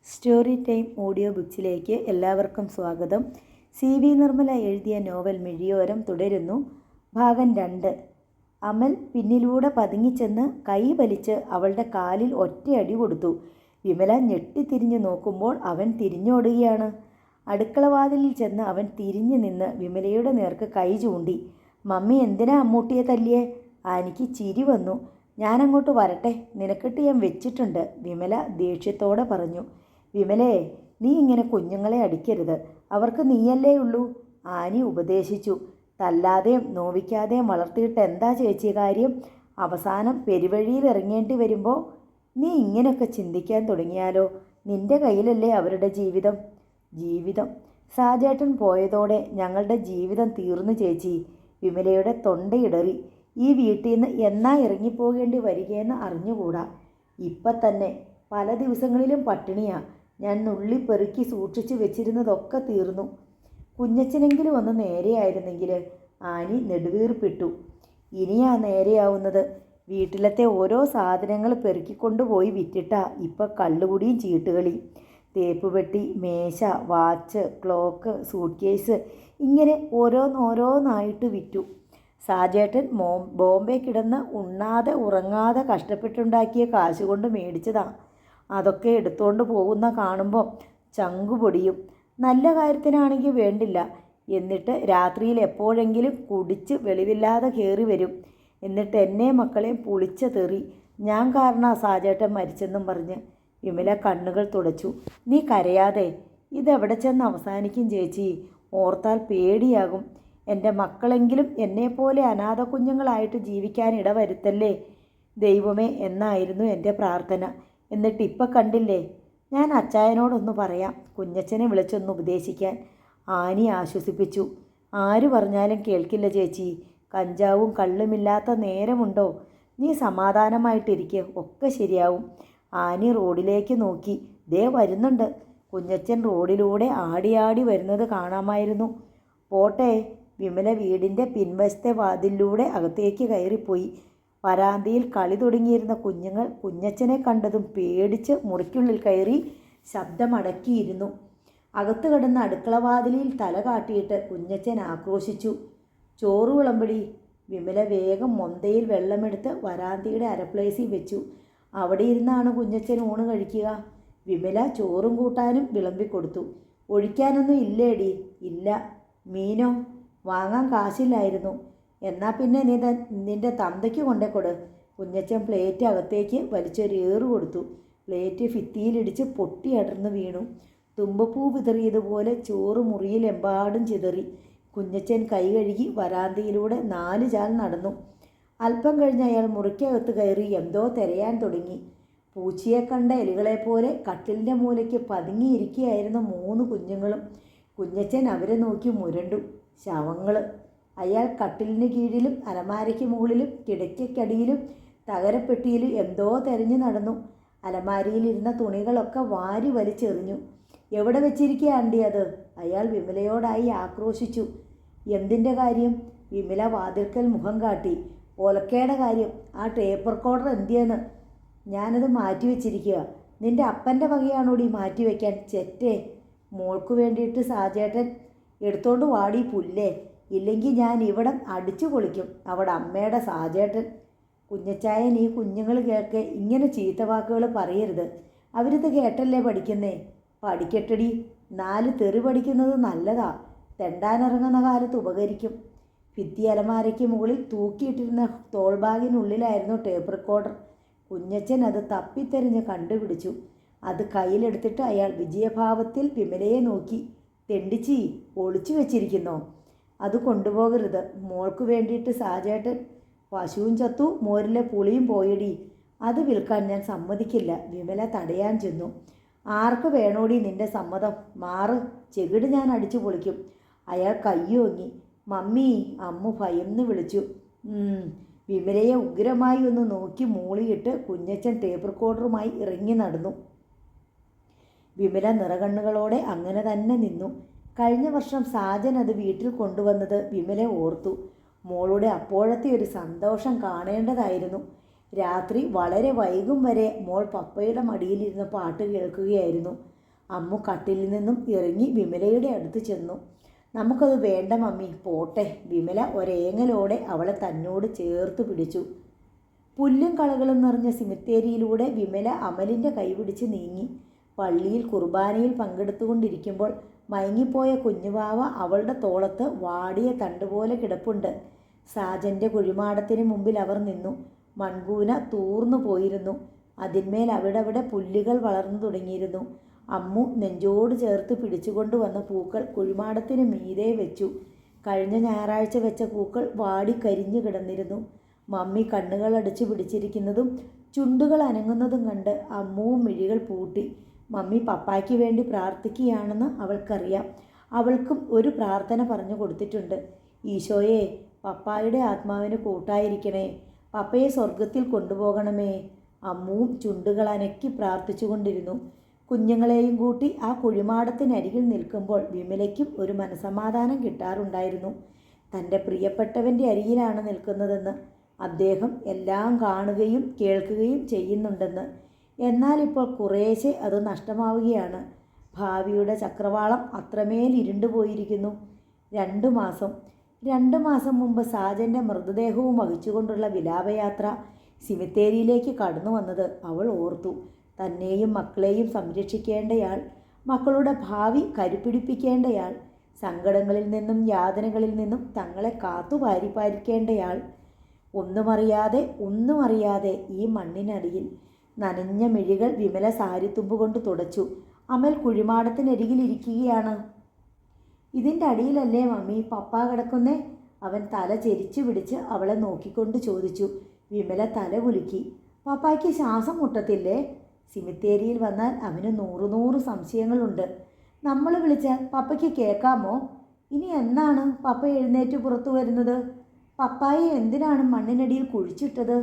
Story time audio ബുക്സിലേക്ക് എല്ലാവർക്കും സ്വാഗതം. CV Nirmala എഴുതിയ നോവൽ മിഴിയോരം തുടരുന്നു. ഭാഗം 2. അമൽ പിന്നിലൂടെ പതുങ്ങിച്ചെന്ന് കൈ വലിച്ച് അവളുടെ കാലിൽ ഒറ്റയടി കൊടുത്തു. വിമല ഞെട്ടിത്തിരിഞ്ഞു നോക്കുമ്പോൾ അവൻ തിരിഞ്ഞോടുകയാണ്. അടുക്കളവാതിലിൽ ചെന്ന് അവൻ തിരിഞ്ഞു നിന്ന് വിമലയുടെ നേർക്ക് കൈ ചൂണ്ടി. മമ്മി എന്തിനാ അമ്മൂട്ടിയെ തല്ലിയേ? ആനിക്ക് ചിരി വന്നു. ഞാനങ്ങോട്ട് വരട്ടെ, നിനക്കിട്ട് ഞാൻ വെച്ചിട്ടുണ്ട്, വിമല ദേഷ്യത്തോടെ പറഞ്ഞു. വിമലേ, നീ ഇങ്ങനെ കുഞ്ഞുങ്ങളെ അടിക്കരുത്, അവർക്ക് നീയല്ലേ ഉള്ളൂ, ആനി ഉപദേശിച്ചു. തല്ലാതെയും നോവിക്കാതെയും വളർത്തിയിട്ട് എന്താ ചേച്ചി കാര്യം? അവസാനം പെരുവഴിയിൽ ഇറങ്ങേണ്ടി വരുമ്പോൾ നീ ഇങ്ങനെയൊക്കെ ചിന്തിക്കാൻ തുടങ്ങിയാലോ? നിന്റെ കയ്യിലല്ലേ അവരുടെ ജീവിതം. സാജേട്ടൻ പോയതോടെ ഞങ്ങളുടെ ജീവിതം തീർന്നു ചേച്ചി. വിമലയുടെ തൊണ്ടയിടറി. ഈ വീട്ടിൽ നിന്ന് എന്നാ ഇറങ്ങിപ്പോകേണ്ടി വരികയെന്ന് അറിഞ്ഞുകൂടാ. ഇപ്പം തന്നെ പല ദിവസങ്ങളിലും പട്ടിണിയാ. ഞാൻ നുള്ളി പെറുക്കി സൂക്ഷിച്ചു വെച്ചിരുന്നതൊക്കെ തീർന്നു. കുഞ്ഞച്ചനെങ്കിലും ഒന്ന് നേരെയായിരുന്നെങ്കിൽ, ആനി നെടുവീർപ്പിട്ടു. ഇനിയാ നേരെയാവുന്നത്. വീട്ടിലത്തെ ഓരോ സാധനങ്ങൾ പെറുക്കിക്കൊണ്ടുപോയി വിറ്റിട്ടാ ഇപ്പം കള്ളുകുടിയും ചീട്ടുകളി. തേപ്പുപെട്ടി, മേശ, വാച്ച്, ക്ലോക്ക്, സൂട്ട് കേസ്, ഇങ്ങനെ ഓരോന്നോരോന്നായിട്ട് വിറ്റു. സാജേട്ടൻ ബോംബെ കിടന്ന് ഉണ്ണാതെ ഉറങ്ങാതെ കഷ്ടപ്പെട്ടുണ്ടാക്കിയ കാശ് കൊണ്ട് മേടിച്ചതാ. അതൊക്കെ എടുത്തുകൊണ്ട് പോകുന്ന കാണുമ്പോൾ ചങ്കുപൊടിയും. നല്ല കാര്യത്തിനാണെങ്കിൽ വേണ്ടില്ല, എന്നിട്ട് രാത്രിയിൽ എപ്പോഴെങ്കിലും കുടിച്ച് വെളിവില്ലാതെ കയറി വരും. എന്നിട്ട് എന്നെ മക്കളെയും പുളിച്ച തെറി. ഞാൻ കാരണമാണ് സാജേട്ടൻ മരിച്ചെന്നും പറഞ്ഞ്. വിമല കണ്ണുകൾ തുടച്ചു. നീ കരയാതെ, ഇതെവിടെ ചെന്ന് അവസാനിക്കും ചേച്ചി? ഓർത്താൽ പേടിയാകും. എൻ്റെ മക്കളെങ്കിലും എന്നെപ്പോലെ അനാഥ കുഞ്ഞുങ്ങളായിട്ട് ജീവിക്കാൻ ഇടവരുത്തല്ലേ ദൈവമേ എന്നായിരുന്നു എൻ്റെ പ്രാർത്ഥന. എന്നിട്ട് ഇപ്പം കണ്ടില്ലേ? ഞാൻ അച്ചായനോടൊന്ന് പറയാം, കുഞ്ഞച്ചനെ വിളിച്ചൊന്ന് ഉപദേശിക്കാൻ, ആനി ആശ്വസിപ്പിച്ചു. ആര് പറഞ്ഞാലും കേൾക്കില്ല ചേച്ചി. കഞ്ചാവും കള്ളുമില്ലാത്ത നേരമുണ്ടോ? നീ സമാധാനമായിട്ടിരിക്കുക, ഒക്കെ ശരിയാവും. ആനി റോഡിലേക്ക് നോക്കി. ദേ വരുന്നുണ്ട്. കുഞ്ഞച്ചൻ റോഡിലൂടെ ആടിയാടി വരുന്നത് കാണാമായിരുന്നു. പോട്ടെ. വിമല വീടിൻ്റെ പിൻവശത്തെ വാതിലിലൂടെ അകത്തേക്ക് കയറിപ്പോയി. വരാന്തയിൽ കളി തുടങ്ങിയിരുന്ന കുഞ്ഞുങ്ങൾ കുഞ്ഞച്ചനെ കണ്ടതും പേടിച്ച് മുറിക്കുള്ളിൽ കയറി ശബ്ദമടക്കിയിരുന്നു. അകത്ത് കിടന്ന അടുക്കളവാതിലിൽ തല കാട്ടിയിട്ട് കുഞ്ഞച്ചൻ ആക്രോശിച്ചു. ചോറ് വിളമ്പടി. വിമല വേഗം മൊന്തയിൽ വെള്ളമെടുത്ത് വരാന്തയുടെ അരപ്ലേസിൽ വെച്ചു. അവിടെ ഇരുന്നാണ് കുഞ്ഞച്ചൻ ഊണ് കഴിക്കുക. വിമല ചോറും കൂട്ടാനും വിളമ്പിക്കൊടുത്തു. ഒഴിക്കാനൊന്നും ഇല്ലേടി? ഇല്ല. മീനോ? വാങ്ങാൻ കാശില്ലായിരുന്നു. എന്നാൽ പിന്നെ നീ നിൻ്റെ തന്തയ്ക്ക് കൊണ്ടേ കൊട്. കുഞ്ഞച്ചൻ പ്ലേറ്റ് അകത്തേക്ക് വലിച്ചൊരു ഏറ് കൊടുത്തു. പ്ലേറ്റ് ഭിത്തിയിലിടിച്ച് പൊട്ടിയടർന്ന് വീണു. തുമ്പപ്പൂ വിതറിയതുപോലെ ചോറ് മുറിയിലെമ്പാടും ചിതറി. കുഞ്ഞച്ചൻ കൈ കഴുകി വരാന്തയിലൂടെ 4 ചാൽ നടന്നു. അല്പം കഴിഞ്ഞ് അയാൾ മുറിക്കകത്ത് കയറി എന്തോ തിരയാൻ തുടങ്ങി. പൂച്ചയെ കണ്ട എലികളെപ്പോലെ കട്ടിലിൻ്റെ മൂലയ്ക്ക് പതുങ്ങിയിരിക്കുകയായിരുന്ന 3 കുഞ്ഞുങ്ങളും. കുഞ്ഞച്ചൻ അവരെ നോക്കി മുരണ്ടു. ശവങ്ങൾ. അയാൾ കട്ടിലിന് കീഴിലും അലമാരയ്ക്ക് മുകളിലും കിടക്കയ്ക്കടിയിലും തകരപ്പെട്ടിയിലും എന്തോ തെരഞ്ഞു നടന്നു. അലമാരിയിലിരുന്ന തുണികളൊക്കെ വാരി വലിച്ചെറിഞ്ഞു. എവിടെ വെച്ചിരിക്കുക ആണ്ടി അത്? അയാൾ വിമലയോടായി ആക്രോശിച്ചു. എന്തിൻ്റെ കാര്യം? വിമല വാതിൽക്കൽ മുഖം കാട്ടി. ഒലക്കയുടെ കാര്യം. ആ ടേപ്പ് റെക്കോർഡർ എന്തിയെന്ന്? ഞാനത് മാറ്റി വെച്ചിരിക്കുക. നിൻ്റെ അപ്പൻ്റെ വകയാണോടി മാറ്റി വയ്ക്കാൻ? ചെറ്റേ. മോൾക്ക് വേണ്ടിയിട്ട് സാജേട്ടൻ എടുത്തോണ്ട് വാടി പുല്ലേ, ഇല്ലെങ്കിൽ ഞാൻ ഇവിടം അടിച്ചു പൊളിക്കും. അവിടെ അമ്മയുടെ സാജേട്ടൻ. കുഞ്ഞച്ചായൻ, ഈ കുഞ്ഞുങ്ങൾ കേൾക്കെ ഇങ്ങനെ ചീത്ത വാക്കുകൾ പറയരുത്. അവരിത് കേട്ടല്ലേ പഠിക്കുന്നേ? പഠിക്കട്ടടി. 4 തെറി പഠിക്കുന്നത് നല്ലതാ. തെണ്ടാനിറങ്ങുന്ന കാലത്ത് ഉപകരിക്കും. ഭിത്തി അലമാരയ്ക്ക് മുകളിൽ തൂക്കിയിട്ടിരുന്ന തോൾബാഗിനുള്ളിലായിരുന്നു ടേപ്പ് റെക്കോർഡർ. കുഞ്ഞച്ചൻ അത് തപ്പിത്തെറിഞ്ഞ് കണ്ടുപിടിച്ചു. അത് കയ്യിലെടുത്തിട്ട് അയാൾ വിജയഭാവത്തിൽ വിമലയെ നോക്കി. തെണ്ടിച്ചി, ഒളിച്ചു വെച്ചിരിക്കുന്നോ? അത് കൊണ്ടുപോകരുത്. മോൾക്ക് വേണ്ടിയിട്ട് സാജേട്ടൻ. പശുവും ചത്തു, മോരിലെ പുളിയും പോയടി. അത് വിൽക്കാൻ ഞാൻ സമ്മതിക്കില്ല. വിമല തടയാൻ ചെന്നു. ആർക്ക് വേണോടി നിൻ്റെ സമ്മതം? മാറ്, ചെകിട് ഞാൻ അടിച്ചു പൊളിക്കും. അയാൾ കയ്യോങ്ങി. മമ്മി, അമ്മു ഭയന്ന് വിളിച്ചു. വിമലയെ ഉഗ്രമായി ഒന്ന് നോക്കി മൂളിയിട്ട് കുഞ്ഞച്ചൻ ടേപ്പ് റെക്കോർഡറുമായി ഇറങ്ങി നടന്നു. വിമല നിറകണ്ണുകളോടെ അങ്ങനെ തന്നെ നിന്നു. കഴിഞ്ഞ വർഷം സാജൻ അത് വീട്ടിൽ കൊണ്ടുവന്നത് വിമല ഓർത്തു. മോളുടെ അപ്പോഴത്തെ ഒരു സന്തോഷം കാണേണ്ടതായിരുന്നു. രാത്രി വളരെ വൈകും വരെ മോൾ പപ്പയുടെ മടിയിലിരുന്ന് പാട്ട് കേൾക്കുകയായിരുന്നു. അമ്മു കട്ടിലിൽ നിന്നും ഇറങ്ങി വിമലയുടെ അടുത്ത് ചെന്നു. നമുക്കത് വേണ്ട മമ്മി, പോട്ടെ. വിമല ഒരേങ്ങലോടെ അവളെ തന്നോട് ചേർത്ത് പിടിച്ചു. പുല്ലും കളകളും നിറഞ്ഞ സിമിത്തേരിയിലൂടെ വിമല അമലിൻ്റെ കൈപിടിച്ച് നീങ്ങി. പള്ളിയിൽ കുർബാനയിൽ പങ്കെടുത്തുകൊണ്ടിരിക്കുമ്പോൾ മയങ്ങിപ്പോയ കുഞ്ഞുവാവ അവളുടെ തോളത്ത് വാടിയ തണ്ടുപോലെ കിടപ്പുണ്ട്. സാജൻ്റെ കുഴിമാടത്തിന് മുമ്പിൽ അവർ നിന്നു. മൺകൂന തൂർന്നു പോയിരുന്നു. അതിന്മേൽ അവിടവിടെ പുല്ലുകൾ വളർന്നു തുടങ്ങിയിരുന്നു. അമ്മു നെഞ്ചോട് ചേർത്ത് പിടിച്ചുകൊണ്ട് വന്ന പൂക്കൾ കുഴിമാടത്തിന് മീതെ വെച്ചു. കഴിഞ്ഞ ഞായറാഴ്ച വെച്ച പൂക്കൾ വാടി കരിഞ്ഞു കിടന്നിരുന്നു. മമ്മി കണ്ണുകൾ അടിച്ചു പിടിച്ചിരിക്കുന്നതും ചുണ്ടുകൾ അനങ്ങുന്നതും കണ്ട് അമ്മുവും മിഴികൾ പൂട്ടി. മമ്മി പപ്പായ്ക്ക് വേണ്ടി പ്രാർത്ഥിക്കുകയാണെന്ന് അവൾക്കറിയാം. അവൾക്കും ഒരു പ്രാർത്ഥന പറഞ്ഞു കൊടുത്തിട്ടുണ്ട്. ഈശോയെ, പപ്പായുടെ ആത്മാവിന് കൂട്ടായിരിക്കണേ, പപ്പയെ സ്വർഗത്തിൽ കൊണ്ടുപോകണമേ. അമ്മുവും ചുണ്ടുകൾ അനക്കി പ്രാർത്ഥിച്ചു കൊണ്ടിരുന്നു. കുഞ്ഞുങ്ങളെയും കൂട്ടി ആ കുഴിമാടത്തിനരികിൽ നിൽക്കുമ്പോൾ വിമലയ്ക്കും ഒരു മനസമാധാനം കിട്ടാറുണ്ടായിരുന്നു. തൻ്റെ പ്രിയപ്പെട്ടവൻ്റെ അരികിലാണ് നിൽക്കുന്നതെന്ന്, അദ്ദേഹം എല്ലാം കാണുകയും കേൾക്കുകയും ചെയ്യുന്നുണ്ടെന്ന്. എന്നാൽ ഇപ്പോൾ കുറേശ്ശെ അത് നഷ്ടമാവുകയാണ്. ഭാവിയുടെ ചക്രവാളം അത്രമേൽ ഇരുണ്ടുപോയിരിക്കുന്നു. 2 മാസം മുമ്പ് സാജൻ്റെ മൃതദേഹവും വഹിച്ചുകൊണ്ടുള്ള വിലാപയാത്ര സിമിത്തേരിയിലേക്ക് കടന്നു വന്നത് അവൾ ഓർത്തു. തന്നെയും മക്കളെയും സംരക്ഷിക്കേണ്ടയാൾ, മക്കളുടെ ഭാവി കരുപിടിപ്പിക്കേണ്ടയാൾ, സങ്കടങ്ങളിൽ നിന്നും യാതനകളിൽ നിന്നും തങ്ങളെ കാത്തു പാരിക്കേണ്ടയാൾ. ഒന്നും അറിയാതെ ഈ മണ്ണിനടിയിൽ നനഞ്ഞ മിഴികൾ വിമല സാരിത്തുമ്പ് കൊണ്ട് തുടച്ചു. അമൽ കുഴിമാടത്തിനരികിലിരിക്കുകയാണ്. ഇതിൻ്റെ അടിയിലല്ലേ മമ്മി പപ്പ കിടക്കുന്നേ? അവൻ തല ചെരിച്ചു പിടിച്ച് അവളെ നോക്കിക്കൊണ്ട് ചോദിച്ചു. വിമല തല കുലുക്കി. പപ്പായ്ക്ക് ശ്വാസം മുട്ടത്തില്ലേ? സിമിത്തേരിയിൽ വന്നാൽ അവന് 100 സംശയങ്ങളുണ്ട്. നമ്മൾ വിളിച്ചാൽ പപ്പയ്ക്ക് കേൾക്കാമോ? ഇനി എന്നാണ് പപ്പ എഴുന്നേറ്റ് പുറത്തു വരുന്നത്? പപ്പായെ എന്തിനാണ് മണ്ണിനടിയിൽ കുഴിച്ചിട്ടത്?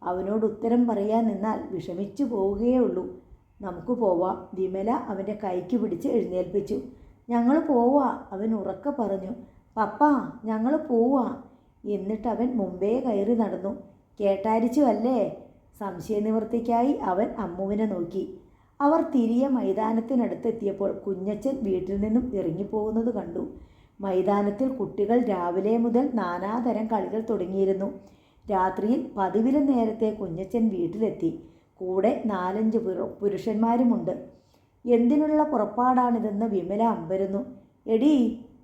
അവനോട് ഉത്തരം പറയാൻ നിന്നാൽ വിഷമിച്ചു പോവുകയേ ഉള്ളൂ. നമുക്ക് പോവാം. വിമല അവൻ്റെ കൈക്ക് പിടിച്ച് എഴുന്നേൽപ്പിച്ചു. ഞങ്ങൾ പോവാ, അവൻ ഉറക്കെ പറഞ്ഞു. പപ്പ, ഞങ്ങൾ പോവാ. എന്നിട്ട് അവൻ മുമ്പേ കയറി നടന്നു. കേട്ടാരിച്ചു അല്ലേ? സംശയനിവൃത്തിക്കായി അവൻ അമ്മുവിനെ നോക്കി. അവർ തിരികെ മൈതാനത്തിനടുത്തെത്തിയപ്പോൾ കുഞ്ഞച്ചൻ വീട്ടിൽ നിന്നും ഇറങ്ങിപ്പോകുന്നത് കണ്ടു. മൈതാനത്തിൽ കുട്ടികൾ രാവിലെ മുതൽ നാനാതരം കളികൾ തുടങ്ങിയിരുന്നു. രാത്രിയിൽ പതിവിലും നേരത്തെ കുഞ്ഞച്ചൻ വീട്ടിലെത്തി. കൂടെ 4-5 പുരുഷന്മാരുമുണ്ട്. എന്തിനുള്ള പുറപ്പാടാണിതെന്ന് വിമല അമ്പരന്നു. എടീ,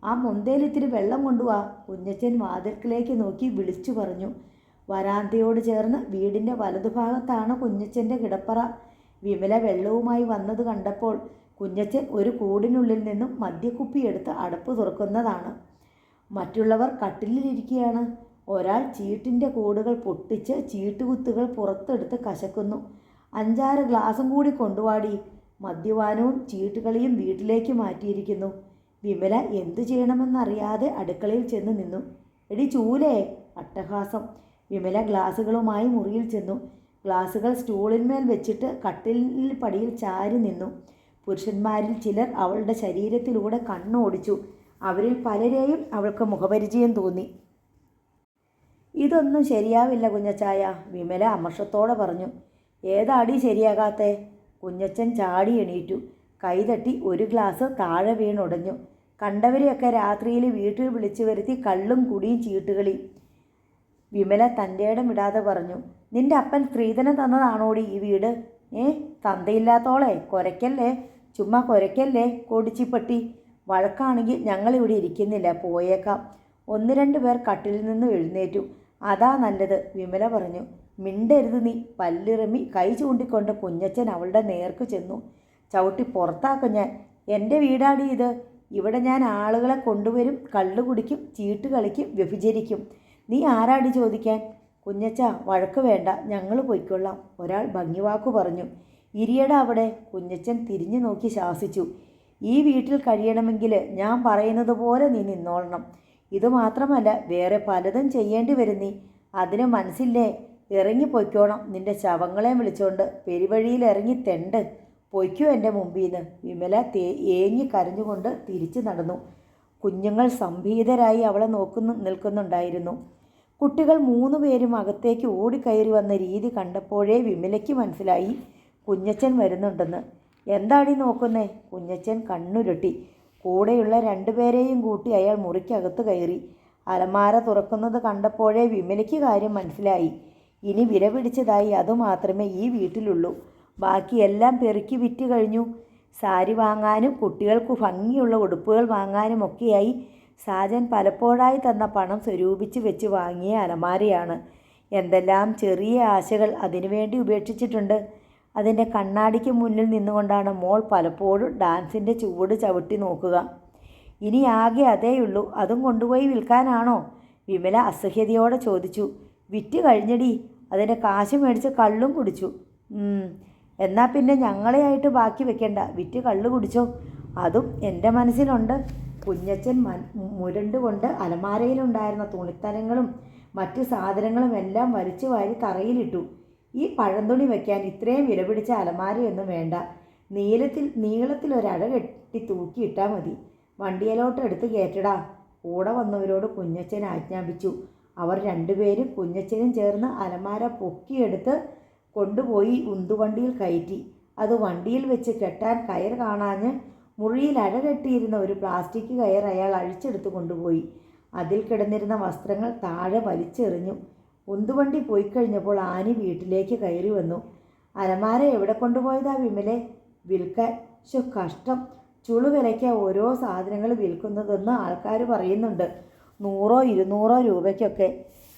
ആ മൊന്തേലിത്തിരി വെള്ളം കൊണ്ടുവാ, കുഞ്ഞച്ചൻ വാതിൽക്കിലേക്ക് നോക്കി വിളിച്ചു പറഞ്ഞു. വരാന്തയോട് ചേർന്ന് വീടിൻ്റെ വലതുഭാഗത്താണ് കുഞ്ഞച്ചൻ്റെ കിടപ്പറ. വിമല വെള്ളവുമായി വന്നത് കണ്ടപ്പോൾ കുഞ്ഞച്ചൻ ഒരു കൂടിനുള്ളിൽ നിന്നും മദ്യക്കുപ്പി എടുത്ത് അടപ്പ് തുറക്കുന്നതാണ്. മറ്റുള്ളവർ കട്ടിലിരിക്കുകയാണ്. ഒരാൾ ചീട്ടിൻ്റെ കൂടുകൾ പൊട്ടിച്ച് ചീട്ടുകുത്തുകൾ പുറത്തെടുത്ത് കശക്കുന്നു. 5-6 ഗ്ലാസും കൂടി കൊണ്ടുവാടി. മദ്യപാനവും ചീട്ടുകളിയും വീട്ടിലേക്ക് മാറ്റിയിരിക്കുന്നു. വിമല എന്തു ചെയ്യണമെന്നറിയാതെ അടുക്കളയിൽ ചെന്ന് നിന്നു. എടി ചൂലേ! അട്ടഹാസം. വിമല ഗ്ലാസുകളുമായി മുറിയിൽ ചെന്നു. ഗ്ലാസുകൾ സ്റ്റൂളിന്മേൽ വെച്ചിട്ട് കട്ടിലിൽ പടിയിൽ ചാരി നിന്നു. പുരുഷന്മാരിൽ ചിലർ അവളുടെ ശരീരത്തിലൂടെ കണ്ണോടിച്ചു. അവരിൽ പലരെയും അവൾക്ക് മുഖപരിചയം തോന്നി. ഇതൊന്നും ശരിയാവില്ല കുഞ്ഞച്ചായ, വിമല അമർഷത്തോടെ പറഞ്ഞു. ഏതാടി ശരിയാകാത്തേ? കുഞ്ഞച്ചൻ ചാടി എണീറ്റു. കൈതട്ടി ഒരു ഗ്ലാസ് താഴെ വീണുടഞ്ഞു. കണ്ടവരെയൊക്കെ രാത്രിയിൽ വീട്ടിൽ വിളിച്ചു വരുത്തി കള്ളും കുടിയും ചീട്ടുകളി. വിമല തൻ്റെ ഇടം വിടാതെ പറഞ്ഞു. നിന്റെ അപ്പൻ സ്ത്രീധനം തന്നതാണോടി ഈ വീട്? തന്തയില്ലാത്തോളെ കുരയ്ക്കല്ലേ, ചുമ്മാ കുരയ്ക്കല്ലേ കൊടിച്ചിപ്പട്ടി. വഴക്കാണെങ്കിൽ ഞങ്ങളിവിടെ ഇരിക്കുന്നില്ല, പോയേക്കാം. 1-2 പേർ കട്ടിലിൽ നിന്ന് എഴുന്നേറ്റു. അതാ നല്ലത്, വിമല പറഞ്ഞു. മിണ്ടരുത് നീ. പല്ലിറമി കൈ ചൂണ്ടിക്കൊണ്ട് കുഞ്ഞച്ചൻ അവളുടെ നേർക്ക് ചെന്നു. ചവിട്ടി പുറത്താക്കും ഞാൻ. എൻ്റെ വീടാടി ഇത്. ഇവിടെ ഞാൻ ആളുകളെ കൊണ്ടുവരും, കള്ളു കുടിക്കും, ചീട്ട് കളിക്കും, വ്യഭിചരിക്കും. നീ ആരാടി ചോദിക്കാൻ? കുഞ്ഞച്ച, വഴക്ക് വേണ്ട, ഞങ്ങൾ പൊയ്ക്കൊള്ളാം, ഒരാൾ ഭംഗിവാക്കു പറഞ്ഞു. ഇരിയട അവിടെ. കുഞ്ഞച്ചൻ തിരിഞ്ഞു നോക്കി ശാസിച്ചു. ഈ വീട്ടിൽ കഴിയണമെങ്കിൽ ഞാൻ പറയുന്നത് പോലെ നീ നിന്നോളണം. ഇതുമാത്രമല്ല, വേറെ പലതും ചെയ്യേണ്ടി വരും നീ. അതിന് മനസ്സില്ലേ? ഇറങ്ങിപ്പൊയ്ക്കോണം. നിന്റെ ശവങ്ങളെ വിളിച്ചോണ്ട് പെരുവഴിയിൽ ഇറങ്ങി തെണ്ട് പൊയ്ക്കോ എൻ്റെ മുമ്പിൽ നിന്ന്. വിമല ഏങ്ങി കരഞ്ഞുകൊണ്ട് തിരിച്ചു നടന്നു. കുഞ്ഞുങ്ങൾ സംഭീതരായി അവളെ നിൽക്കുന്നുണ്ടായിരുന്നു. കുട്ടികൾ 3 പേരും അകത്തേക്ക് ഓടിക്കയറി വന്ന രീതി കണ്ടപ്പോഴേ വിമലയ്ക്ക് മനസ്സിലായി കുഞ്ഞച്ചൻ വരുന്നുണ്ടെന്ന്. എന്താടി നോക്കുന്നേ? കുഞ്ഞച്ചൻ കണ്ണുരുട്ടി. കൂടെയുള്ള രണ്ടുപേരെയും കൂട്ടി അയാൾ മുറിക്കകത്ത് കയറി. അലമാര തുറക്കുന്നത് കണ്ടപ്പോഴേ വിമലയ്ക്ക് കാര്യം മനസ്സിലായി. ഇനി വില പിടിച്ചതായി അതുമാത്രമേ ഈ വീട്ടിലുള്ളൂ. ബാക്കിയെല്ലാം പെറുക്കി വിറ്റ് കഴിഞ്ഞു. സാരി വാങ്ങാനും കുട്ടികൾക്ക് ഭംഗിയുള്ള ഉടുപ്പുകൾ വാങ്ങാനും ഒക്കെയായി സാജൻ പലപ്പോഴായി തന്ന പണം സ്വരൂപിച്ച് വെച്ച് വാങ്ങിയ അലമാരയാണ്. എന്തെല്ലാം ചെറിയ ആശകൾ അതിനുവേണ്ടി ഉപേക്ഷിച്ചിട്ടുണ്ട്. അതിൻ്റെ കണ്ണാടിക്ക് മുന്നിൽ നിന്നുകൊണ്ടാണ് മോൾ പലപ്പോഴും ഡാൻസിൻ്റെ ചുവട് ചവിട്ടി നോക്കുക. ഇനി ആകെ അതേയുള്ളൂ. അതും കൊണ്ടുപോയി വിൽക്കാനാണോ? വിമല അസഹ്യതയോടെ ചോദിച്ചു. വിറ്റ് കഴിഞ്ഞടി. അതിൻ്റെ കാശ് മേടിച്ച് കള്ളും കുടിച്ചു. എന്നാൽ പിന്നെ ഞങ്ങളെയായിട്ട് ബാക്കി വെക്കണ്ട. വിറ്റ് കള്ളു കുടിച്ചോ. അതും എൻ്റെ മനസ്സിലുണ്ട്. കുഞ്ഞച്ചൻ മുരണ്ടുകൊണ്ട് അലമാരയിലുണ്ടായിരുന്ന തുണിത്തരങ്ങളും മറ്റ് സാധനങ്ങളും എല്ലാം വലിച്ചു വാരി തറയിലിട്ടു. ഈ പഴന്തുണി വയ്ക്കാൻ ഇത്രയും വില പിടിച്ച അലമാരയൊന്നും വേണ്ട. നീളത്തിലൊരഴ കെട്ടി തൂക്കിയിട്ടാൽ മതി. വണ്ടിയിലോട്ട് എടുത്ത് കയറ്റടാ. കൂടെ വന്നവരോട് കുഞ്ഞച്ചൻ ആജ്ഞാപിച്ചു. അവർ രണ്ടുപേരും കുഞ്ഞച്ചനും ചേർന്ന് അലമാര പൊക്കിയെടുത്ത് കൊണ്ടുപോയി ഉന്തുവണ്ടിയിൽ കയറ്റി. അത് വണ്ടിയിൽ വെച്ച് കെട്ടാൻ കയർ കാണാഞ്ഞ് മുറിയിൽ അഴ കെട്ടിയിരുന്ന ഒരു പ്ലാസ്റ്റിക് കയർ അയാൾ അഴിച്ചെടുത്ത് കൊണ്ടുപോയി. അതിൽ കിടന്നിരുന്ന വസ്ത്രങ്ങൾ താഴെ വലിച്ചെറിഞ്ഞു. ഉന്തുവണ്ടി പോയി കഴിഞ്ഞപ്പോൾ ആനി വീട്ടിലേക്ക് കയറി വന്നു. അലമാര എവിടെ കൊണ്ടുപോയതാ വിമലെ? വിൽക്കാൻ. കഷ്ടം. ചുളുവിലയ്ക്ക് ഓരോ സാധനങ്ങൾ വിൽക്കുന്നതെന്ന് ആൾക്കാർ പറയുന്നുണ്ട്. 100 200 രൂപയ്ക്കൊക്കെ.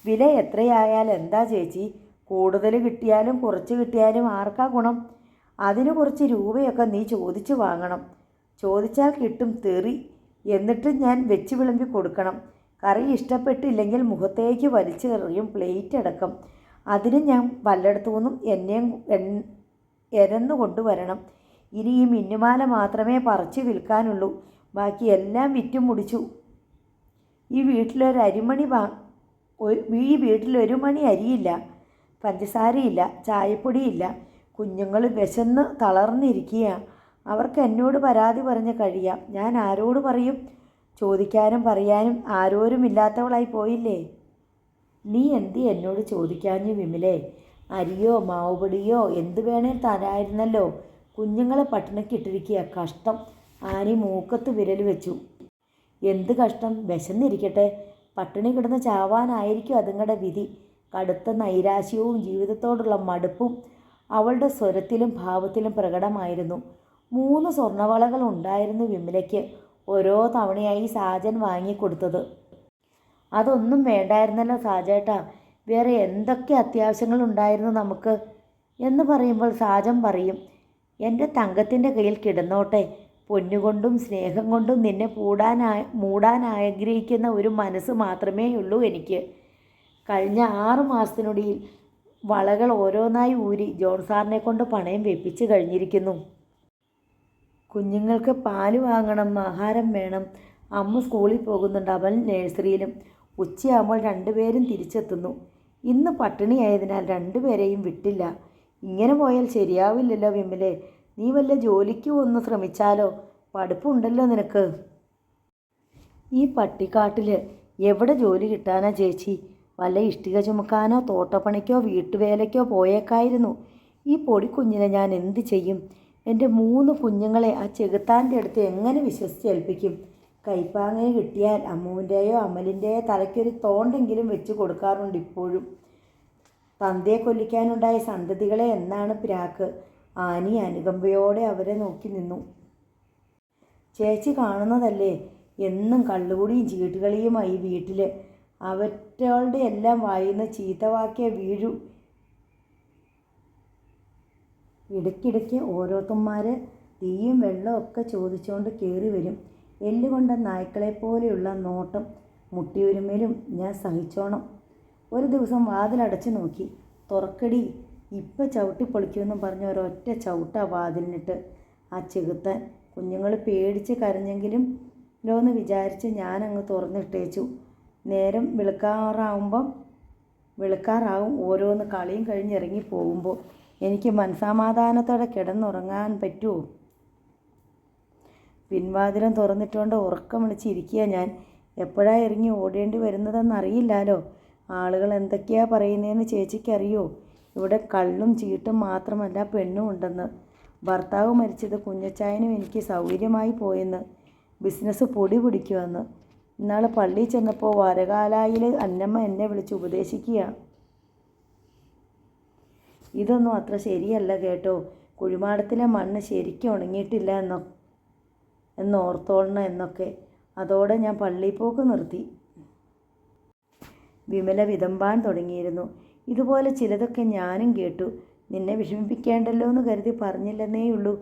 വില എത്രയായാൽ എന്താ ചേച്ചി? കൂടുതൽ കിട്ടിയാലും കുറച്ച് കിട്ടിയാലും ആർക്കാ ഗുണം? അതിന് കുറച്ച് രൂപയൊക്കെ നീ ചോദിച്ചു വാങ്ങണം. ചോദിച്ചാൽ കിട്ടും തെറി. എന്നിട്ട് ഞാൻ വെച്ച് വിളമ്പി കൊടുക്കണം. കറി ഇഷ്ടപ്പെട്ടില്ലെങ്കിൽ മുഖത്തേക്ക് വലിച്ചെറിയും പ്ലേറ്റ് അടക്കം. അതിന് ഞാൻ വല്ലയിടത്തുനിന്നും എന്നെയും എരന്നു കൊണ്ടുവരണം. ഇനി ഈ മിന്നുമാല മാത്രമേ പറിച്ച് വിൽക്കാനുള്ളൂ. ബാക്കി എല്ലാം വിറ്റും മുടിച്ചു. ഈ വീട്ടിലൊരു മണി അരിയില്ല, പഞ്ചസാരയില്ല, ചായപ്പൊടിയില്ല. കുഞ്ഞുങ്ങൾ വിശന്ന് തളർന്നിരിക്കുക. അവർക്ക് എന്നോട് പരാതി പറഞ്ഞ് കഴിയാം. ഞാൻ ആരോട് പറയും? ചോദിക്കാനും പറയാനും ആരോരുമില്ലാത്തവളായി പോയില്ലേ? നീ എന്തി എന്നോട് ചോദിക്കാഞ്ഞു വിമലേ? അരിയോ മാവുപൊടിയോ എന്ത് വേണേൽ തരായിരുന്നല്ലോ. കുഞ്ഞുങ്ങളെ പട്ടിണിക്കിട്ടിരിക്കുക. കഷ്ടം. ആനി മൂക്കത്ത് വിരൽ വെച്ചു. എന്ത് കഷ്ടം? വിശന്നിരിക്കട്ടെ. പട്ടിണി കിടന്ന് ചാവാനായിരിക്കും അതുങ്ങളുടെ വിധി. കടുത്ത നൈരാശ്യവും ജീവിതത്തോടുള്ള മടുപ്പും അവളുടെ സ്വരത്തിലും ഭാവത്തിലും പ്രകടമായിരുന്നു. 3 സ്വർണ്ണവളകൾ ഉണ്ടായിരുന്നു വിമലയ്ക്ക്. ഓരോ തവണയായി സാജൻ വാങ്ങിക്കൊടുത്തത്. അതൊന്നും വേണ്ടായിരുന്നല്ലോ സാജേട്ടാ. വേറെ എന്തൊക്കെ അത്യാവശ്യങ്ങളുണ്ടായിരുന്നു നമുക്ക് എന്ന് പറയുമ്പോൾ സാജൻ പറയും, എൻ്റെ തങ്കത്തിൻ്റെ കയ്യിൽ കിടന്നോട്ടെ. പൊന്നുകൊണ്ടും സ്നേഹം കൊണ്ടും നിന്നെ മൂടാൻ ആഗ്രഹിക്കുന്ന ഒരു മനസ്സ് മാത്രമേ ഉള്ളൂ എനിക്ക്. കഴിഞ്ഞ 6 മാസത്തിനുള്ളിൽ വളകൾ ഓരോന്നായി ഊരി ജോൺ സാറിനെ കൊണ്ട് പണയം വെപ്പിച്ച് കഴിഞ്ഞിരിക്കുന്നു. കുഞ്ഞുങ്ങൾക്ക് പാല് വാങ്ങണം, ആഹാരം വേണം. അമ്മ സ്കൂളിൽ പോകുന്നുണ്ട്, അവൻ നഴ്സറിയിലും. ഉച്ചയാകുമ്പോൾ 2 പേരും തിരിച്ചെത്തുന്നു. ഇന്ന് പട്ടിണിയായതിനാൽ 2 പേരെയും വിട്ടില്ല. ഇങ്ങനെ പോയാൽ ശരിയാവില്ലല്ലോ വിമലെ. നീ വല്ല ജോലിക്കും ഒന്ന് ശ്രമിച്ചാലോ? പഠിപ്പുണ്ടല്ലോ നിനക്ക്. ഈ പട്ടിക്കാട്ടിൽ എവിടെ ജോലി കിട്ടാനാ ചേച്ചി? വല്ല ഇഷ്ടിക ചുമക്കാനോ തോട്ടപ്പണിക്കോ വീട്ടുവേലയ്ക്കോ പോയേക്കായിരുന്നു. ഈ പൊടിക്കുഞ്ഞിനെ ഞാൻ എന്ത് ചെയ്യും? എൻ്റെ 3 കുഞ്ഞുങ്ങളെ ആ ചെകുത്താൻ്റെ അടുത്ത് എങ്ങനെ വിശ്വസിച്ചേൽപ്പിക്കും? കൈപ്പാങ്ങയെ കിട്ടിയാൽ അമ്മുവിൻ്റെയോ അമലിൻ്റെയോ തലയ്ക്കൊരു തോണ്ടെങ്കിലും വെച്ച് കൊടുക്കാറുണ്ട് ഇപ്പോഴും. തന്തയെ കൊല്ലിക്കാനുണ്ടായ സന്തതികളെ എന്നാണ് പ്രാക്ക്. ആനി അനുകമ്പയോടെ അവരെ നോക്കി നിന്നു. ചേച്ചി കാണുന്നതല്ലേ, എന്നും കള്ളുകൂടിയും ചീട്ടുകളിയുമായി വീട്ടിൽ. അവറ്റകളുടെ എല്ലാം വായിന്ന് ചീത്തവാക്കിയ വീഴു. ഇടയ്ക്കിടയ്ക്ക് ഓരോരുത്തന്മാർ തീയും വെള്ളവും ഒക്കെ ചോദിച്ചുകൊണ്ട് കയറി വരും. എല്ലുകൊണ്ട നായ്ക്കളെപ്പോലെയുള്ള നോട്ടം. മുട്ടിയൊരുമേലും ഞാൻ സഹിച്ചോണം. ഒരു ദിവസം വാതിലടച്ചു നോക്കി. തുറക്കടി, ഇപ്പം ചവിട്ടിപ്പൊളിക്കുമെന്ന് പറഞ്ഞ ഒരൊറ്റ ചവിട്ടാ വാതിലിനിട്ട് ആ ചെകുത്താൻ. കുഞ്ഞുങ്ങൾ പേടിച്ച് കരഞ്ഞെങ്കിലും ലോന്ന് വിചാരിച്ച് ഞാനങ്ങ് തുറന്നിട്ടേച്ചു. നേരം വെളുക്കാറാവും ഓരോന്ന് കളിയും കഴിഞ്ഞിറങ്ങി പോകുമ്പോൾ. എനിക്ക് മനസ്സമാധാനത്തോടെ കിടന്നുറങ്ങാൻ പറ്റുമോ? പിൻവാതിലും തുറന്നിട്ടുകൊണ്ട് ഉറക്കം വിളിച്ചിരിക്കുക ഞാൻ. എപ്പോഴാണ് ഇറങ്ങി ഓടേണ്ടി വരുന്നതെന്നറിയില്ലാലോ. ആളുകൾ എന്തൊക്കെയാണ് പറയുന്നതെന്ന് ചേച്ചിക്കറിയോ? ഇവിടെ കള്ളും ചീട്ടും മാത്രമല്ല പെണ്ണും ഉണ്ടെന്ന്. ഭർത്താവ് മരിച്ചത് കുഞ്ഞച്ചായനും എനിക്ക് സൗകര്യമായി പോയെന്ന്. ബിസിനസ് പൊടി പിടിക്കുമെന്ന്. ഇന്നാൾ പള്ളിയിൽ ചെന്നപ്പോൾ വരകാലായിൽ അന്നമ്മ എന്നെ വിളിച്ച് ഉപദേശിക്കുക. ഇതൊന്നും അത്ര ശരിയല്ല കേട്ടോ. കുഴിമാടത്തിലെ മണ്ണ് ശരിക്കും ഉണങ്ങിയിട്ടില്ല എന്നോർത്തോളണം എന്നൊക്കെ. അതോടെ ഞാൻ പള്ളിപ്പോക്ക് നിർത്തി. വിമല വിതമ്പാൻ തുടങ്ങിയിരുന്നു. ഇതുപോലെ ചിലതൊക്കെ ഞാനും കേട്ടു. നിന്നെ വിഷമിപ്പിക്കേണ്ടല്ലോ എന്ന് കരുതി പറഞ്ഞില്ലെന്നേയുള്ളൂ.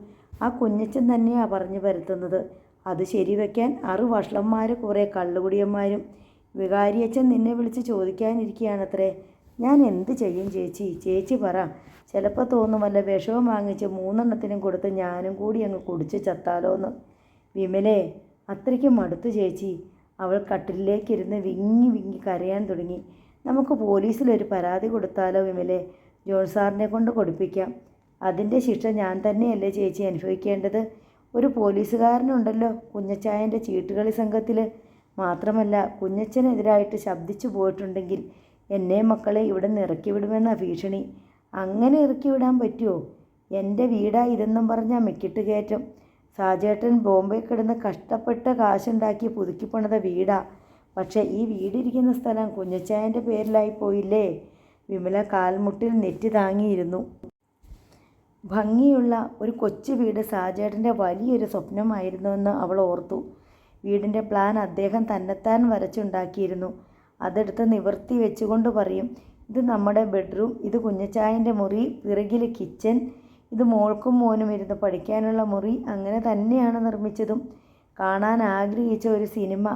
ആ കുഞ്ഞച്ചൻ തന്നെയാണ് പറഞ്ഞു പരത്തുന്നത്. അത് ശരിവെക്കാൻ വഷളന്മാർ കുറേ കള്ളുകുടിയന്മാരും. വികാരിയച്ഛൻ നിന്നെ വിളിച്ച് ചോദിക്കാനിരിക്കുകയാണത്രേ. ഞാൻ എന്ത് ചെയ്യും ചേച്ചി? ചേച്ചി പറ. ചിലപ്പോൾ തോന്നും വല്ല വിഷവും വാങ്ങിച്ച് 3 കൊടുത്ത് ഞാനും കൂടി അങ്ങ് കുടിച്ച് ചത്താലോന്ന്. വിമലേ, അത്രയ്ക്കും മടുത്തു ചേച്ചി. അവൾ കട്ടിലിലേക്കിരുന്ന് വിങ്ങി വിങ്ങി കരയാൻ തുടങ്ങി. നമുക്ക് പോലീസിലൊരു പരാതി കൊടുത്താലോ വിമലേ? ജോൺ സാറിനെ കൊണ്ട് കൊടുപ്പിക്കാം. അതിൻ്റെ ശിക്ഷ ഞാൻ തന്നെയല്ലേ ചേച്ചി അനുഭവിക്കേണ്ടത്? ഒരു പോലീസുകാരനുണ്ടല്ലോ കുഞ്ഞച്ചായൻ്റെ ചീട്ടുകളി സംഘത്തിൽ. മാത്രമല്ല കുഞ്ഞച്ചനെതിരായിട്ട് ശബ്ദിച്ചു പോയിട്ടുണ്ടെങ്കിൽ എന്നെ മക്കളെ ഇവിടെ നിന്ന് ഇറക്കി വിടുമെന്ന ഭീഷണി. അങ്ങനെ ഇറക്കി വിടാൻ പറ്റുമോ? എൻ്റെ വീടാ ഇതെന്നും പറഞ്ഞാൽ മെക്കിട്ട് കയറ്റം. സാജേട്ടൻ ബോംബെ കിടന്ന് കഷ്ടപ്പെട്ട് കാശുണ്ടാക്കി പുതുക്കിപ്പണിത വീടാ. പക്ഷേ ഈ വീടിരിക്കുന്ന സ്ഥലം കുഞ്ഞച്ചായൻ്റെ പേരിലായി പോയില്ലേ? വിമല കാൽമുട്ടിൽ നെറ്റി താങ്ങിയിരുന്നു. ഭംഗിയുള്ള ഒരു കൊച്ചു വീട് സാജേട്ടൻ്റെ വലിയൊരു സ്വപ്നമായിരുന്നുവെന്ന് അവൾ ഓർത്തു. വീടിൻ്റെ പ്ലാൻ അദ്ദേഹം തന്നെത്താൻ വരച്ചുണ്ടാക്കിയിരുന്നു. അതെടുത്ത് നിവർത്തി വെച്ചുകൊണ്ട് പറയും, ഇത് നമ്മുടെ ബെഡ്റൂം, ഇത് കുഞ്ഞച്ചായൻ്റെ മുറി, പിറകിൽ കിച്ചൻ, ഇത് മോൾക്കും മോനും ഇരുന്ന് പഠിക്കാനുള്ള മുറി. അങ്ങനെ തന്നെയാണ് നിർമ്മിച്ചതും. കാണാൻ ആഗ്രഹിച്ച ഒരു സിനിമ,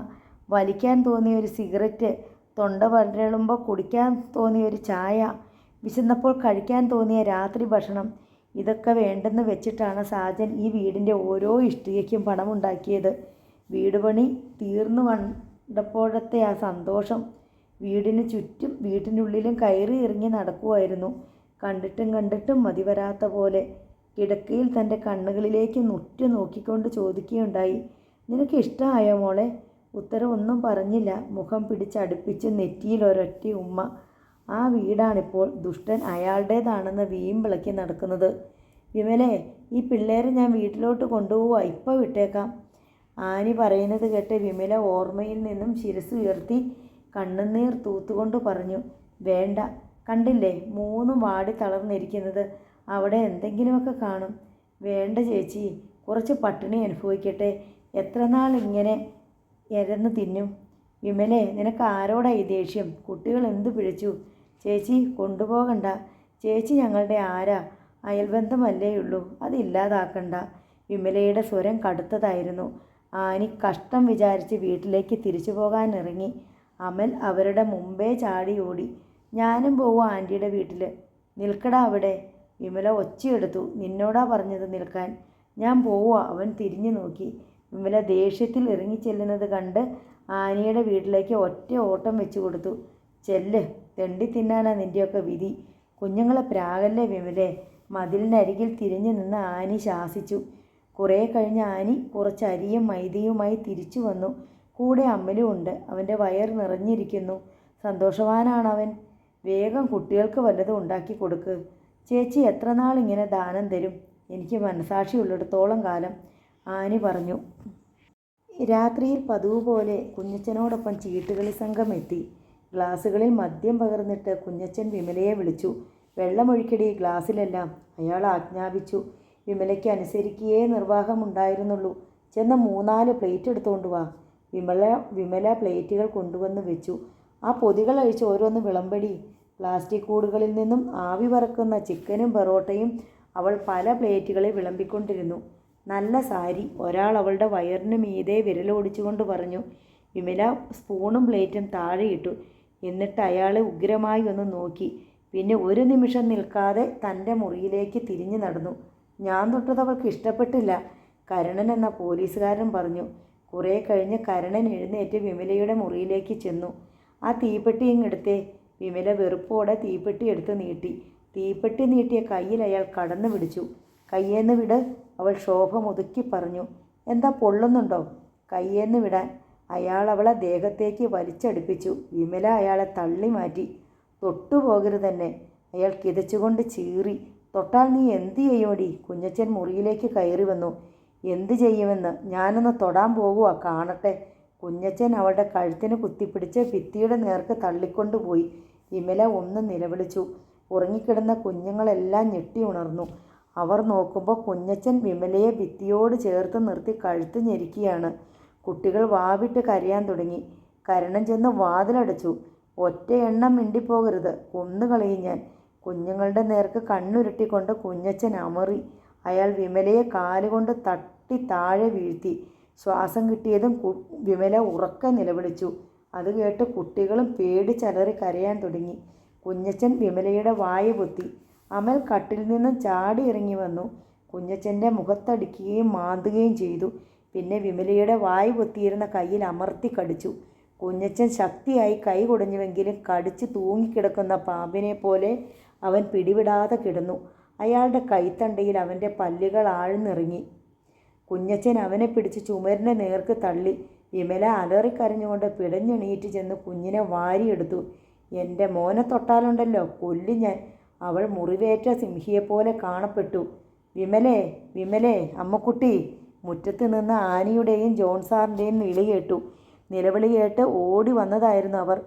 വലിക്കാൻ തോന്നിയ ഒരു സിഗരറ്റ്, തൊണ്ട വരളുമ്പോൾ കുടിക്കാൻ തോന്നിയ ഒരു ചായ, വിശന്നപ്പോൾ കഴിക്കാൻ തോന്നിയ രാത്രി ഭക്ഷണം, ഇതൊക്കെ വേണ്ടെന്ന് വെച്ചിട്ടാണ് സാജൻ ഈ വീടിൻ്റെ ഓരോ ഇഷ്ടികയ്ക്കും പണമുണ്ടാക്കിയത്. വീട് പണി തീർന്നു കണ്ടപ്പോഴത്തെ ആ സന്തോഷം! വീടിന് ചുറ്റും വീട്ടിനുള്ളിലും കയറി ഇറങ്ങി നടക്കുമായിരുന്നു. കണ്ടിട്ടും മതി വരാത്ത പോലെ. കിടക്കയിൽ തൻ്റെ കണ്ണുകളിലേക്ക് നുറ്റു നോക്കിക്കൊണ്ട് ചോദിക്കുകയുണ്ടായി, നിനക്ക് ഇഷ്ടമായോ മോളെ? ഉത്തരം ഒന്നും പറഞ്ഞില്ല. മുഖം പിടിച്ചടുപ്പിച്ച് നെറ്റിയിൽ ഒരൊറ്റ ഉമ്മ. ആ വീടാണിപ്പോൾ ദുഷ്ടൻ അയാളുടേതാണെന്ന് വീമ്പിളക്കി നടക്കുന്നത്. വിമലേ, ഈ പിള്ളേരെ ഞാൻ വീട്ടിലോട്ട് കൊണ്ടുപോവാ, ഇപ്പം വിട്ടേക്കാം. ആനി പറയുന്നത് കേട്ട് വിമല ഓർമ്മയിൽ നിന്നും ശിരസ് ഉയർത്തി കണ്ണുനീർ തൂത്തുകൊണ്ട് പറഞ്ഞു, വേണ്ട. കണ്ടില്ലേ 3 വാടി തളർന്നിരിക്കുന്നത്? അവിടെ എന്തെങ്കിലുമൊക്കെ കാണും. വേണ്ട ചേച്ചി, കുറച്ച് പട്ടിണി അനുഭവിക്കട്ടെ. എത്ര നാൾ ഇങ്ങനെ എരന്ന് തിന്നും? വിമലേ, നിനക്ക് ആരോടാ ഈ ദേഷ്യം? കുട്ടികൾ എന്തു പിഴച്ചു? ചേച്ചി കൊണ്ടുപോകണ്ട. ചേച്ചി ഞങ്ങളുടെ ആരാ? അയൽബന്ധമല്ലേയുള്ളൂ, അതില്ലാതാക്കണ്ട. വിമലയുടെ സ്വരം കടുത്തതായിരുന്നു. ആനി കഷ്ടം വിചാരിച്ച് വീട്ടിലേക്ക് തിരിച്ചു പോകാനിറങ്ങി. അമൽ അവരുടെ മുമ്പേ ചാടി ഓടി. ഞാനും പോവും ആൻറ്റിയുടെ വീട്ടിൽ. നിൽക്കടാ അവിടെ. വിമല ഒച്ചയെടുത്തു. നിന്നോടാ പറഞ്ഞത് നിൽക്കാൻ. ഞാൻ പോവാ. അവൻ തിരിഞ്ഞു നോക്കി. വിമല ദേഷ്യത്തിൽ ഇറങ്ങിച്ചെല്ലുന്നത് കണ്ട് ആനിയുടെ വീട്ടിലേക്ക് ഒറ്റ ഓട്ടം വെച്ചു കൊടുത്തു. ചെല്ല്, തെണ്ടി തിന്നാനാ നിൻ്റെയൊക്കെ വിധി. കുഞ്ഞുങ്ങളെ പ്രാകല്ലേ വിമലേ. മതിലിനരികിൽ തിരിഞ്ഞു നിന്ന് ആനി ശാസിച്ചു. കുറേ കഴിഞ്ഞ് ആനി കുറച്ച് അരിയും മൈദയുമായി തിരിച്ചു വന്നു. കൂടെ അമ്മലും ഉണ്ട്. അവൻ്റെ വയർ നിറഞ്ഞിരിക്കുന്നു. സന്തോഷവാനാണവൻ. വേഗം കുട്ടികൾക്ക് വല്ലതും ഉണ്ടാക്കി കൊടുക്ക്. ചേച്ചി എത്ര നാൾ ഇങ്ങനെ ദാനം തരും? എനിക്ക് മനസാക്ഷിയുള്ളിടത്തോളം കാലം, ആനി പറഞ്ഞു. രാത്രിയിൽ പതിവ് പോലെ കുഞ്ഞച്ചനോടൊപ്പം ചീട്ടുകളി സംഘം എത്തി. ഗ്ലാസുകളിൽ മദ്യം പകർന്നിട്ട് കുഞ്ഞച്ചൻ വിമലയെ വിളിച്ചു. വെള്ളമൊഴിക്കടി ഗ്ലാസ്സിലെല്ലാം, അയാൾ ആജ്ഞാപിച്ചു. വിമലയ്ക്ക് അനുസരിക്കുകയേ നിർവാഹമുണ്ടായിരുന്നുള്ളൂ. ചെന്ന് 3-4 പ്ലേറ്റ് എടുത്തുകൊണ്ട് വാ. വിമല പ്ലേറ്റുകൾ കൊണ്ടുവന്ന് വെച്ചു. ആ പൊതികൾ അഴിച്ച് ഓരോന്ന് വിളമ്പടി. പ്ലാസ്റ്റിക് കൂടുകളിൽ നിന്നും ആവി പറക്കുന്ന ചിക്കനും പൊറോട്ടയും അവൾ പല പ്ലേറ്റുകളിൽ വിളമ്പിക്കൊണ്ടിരുന്നു. നല്ല സാരി, ഒരാൾ അവളുടെ വയറിന് മീതെ വിരലോടിച്ചുകൊണ്ട് പറഞ്ഞു. വിമല സ്പൂണും പ്ലേറ്റും താഴെയിട്ടു. എന്നിട്ട് അയാളെ ഉഗ്രമായി ഒന്ന് നോക്കി. പിന്നെ ഒരു നിമിഷം നിൽക്കാതെ തൻ്റെ മുറിയിലേക്ക് തിരിഞ്ഞു നടന്നു. ഞാൻ തൊട്ടത് അവൾക്ക് ഇഷ്ടപ്പെട്ടില്ല, കരുണൻ എന്ന പോലീസുകാരൻ പറഞ്ഞു. കുറേ കഴിഞ്ഞ് കരുണൻ എഴുന്നേറ്റ് വിമലയുടെ മുറിയിലേക്ക് ചെന്നു. ആ തീപ്പെട്ടി ഇങ്ങെടുത്തേ. വിമല വെറുപ്പോടെ തീപ്പെട്ടി എടുത്ത് നീട്ടി. തീപ്പെട്ടി നീട്ടിയ കയ്യിൽ അയാൾ കടന്നു പിടിച്ചു. കയ്യേന്ന് വിട്, അവൾ ശോഭ ഒതുക്കി പറഞ്ഞു. എന്താ പൊള്ളുന്നുണ്ടോ? കയ്യേന്ന് വിടാൻ. അയാൾ അവളെ ദേഹത്തേക്ക് വലിച്ചടുപ്പിച്ചു. വിമല അയാളെ തള്ളി മാറ്റി. തൊട്ടുപോകരുത് തന്നെ, അയാൾ കിതച്ചുകൊണ്ട് ചീറി. തൊട്ടാൽ നീ എന്തു ചെയ്യുമടി? കുഞ്ഞച്ചൻ മുറിയിലേക്ക് കയറി വന്നു. എന്തു ചെയ്യുമെന്ന്? ഞാനൊന്ന് തൊടാൻ പോകുക, കാണട്ടെ. കുഞ്ഞച്ചൻ അവളുടെ കഴുത്തിന് കുത്തിപ്പിടിച്ച് ഭിത്തിയുടെ നേർക്ക് തള്ളിക്കൊണ്ടുപോയി. വിമല ഒന്ന് നിലവിളിച്ചു. ഉറങ്ങിക്കിടന്ന കുഞ്ഞുങ്ങളെല്ലാം ഞെട്ടി ഉണർന്നു. അവർ നോക്കുമ്പോൾ കുഞ്ഞച്ചൻ വിമലയെ ഭിത്തിയോട് ചേർത്ത് നിർത്തി കഴുത്ത് ഞെരിക്കുകയാണ്. കുട്ടികൾ വാവിട്ട് കരയാൻ തുടങ്ങി. കരണം ചെന്ന് വാതിലടച്ചു. ഒറ്റ എണ്ണം മിണ്ടിപ്പോകരുത്, കൊന്നുകളയും ഞാൻ. കുഞ്ഞുങ്ങളുടെ നേർക്ക് കണ്ണുരുട്ടിക്കൊണ്ട് കുഞ്ഞച്ചൻ അമറി. അയാൾ വിമലയെ കാലുകൊണ്ട് തട്ടി താഴെ വീഴ്ത്തി. ശ്വാസം കിട്ടിയതും വിമല ഉറക്കെ നിലവിളിച്ചു. അത് കേട്ട് കുട്ടികളും പേടിച്ചലറി കരയാൻ തുടങ്ങി. കുഞ്ഞച്ചൻ വിമലയുടെ വായ പൊത്തി. അമൽ കട്ടിൽ നിന്നും ചാടി ഇറങ്ങി വന്നു. കുഞ്ഞച്ചൻ്റെ മുഖത്തടിക്കുകയും മാന്തുകയും ചെയ്തു. പിന്നെ വിമലയുടെ വായ പൊത്തിയിരുന്ന കയ്യിൽ അമർത്തി കടിച്ചു. കുഞ്ഞച്ചൻ ശക്തിയായി കൈ കുടഞ്ഞുവെങ്കിലും കടിച്ച് തൂങ്ങിക്കിടക്കുന്ന പാമ്പിനെ പോലെ അവൻ പിടിവിടാതെ കിടന്നു. അയാളുടെ കൈത്തണ്ടയിൽ അവൻ്റെ പല്ലുകൾ ആഴ്ന്നിറങ്ങി. കുഞ്ഞച്ചൻ അവനെ പിടിച്ച് ചുമരിൻ്റെ നേർക്ക് തള്ളി. വിമല അലറിക്കരഞ്ഞുകൊണ്ട് പിടഞ്ഞെണീറ്റ് ചെന്ന് കുഞ്ഞിനെ വാരിയെടുത്തു. എൻ്റെ മോനെ തൊട്ടാലുണ്ടല്ലോ, കൊല്ലും ഞാൻ. അവൾ മുറിവേറ്റ സിംഹിയെപ്പോലെ കാണപ്പെട്ടു. വിമലേ, വിമലേ, അമ്മക്കുട്ടി! മുറ്റത്ത് നിന്ന് ആനിയുടെയും ജോൺ സാറിൻ്റെയും വിളി കേട്ടു. നിലവിളി കേട്ട് ഓടി വന്നതായിരുന്നു അവർ.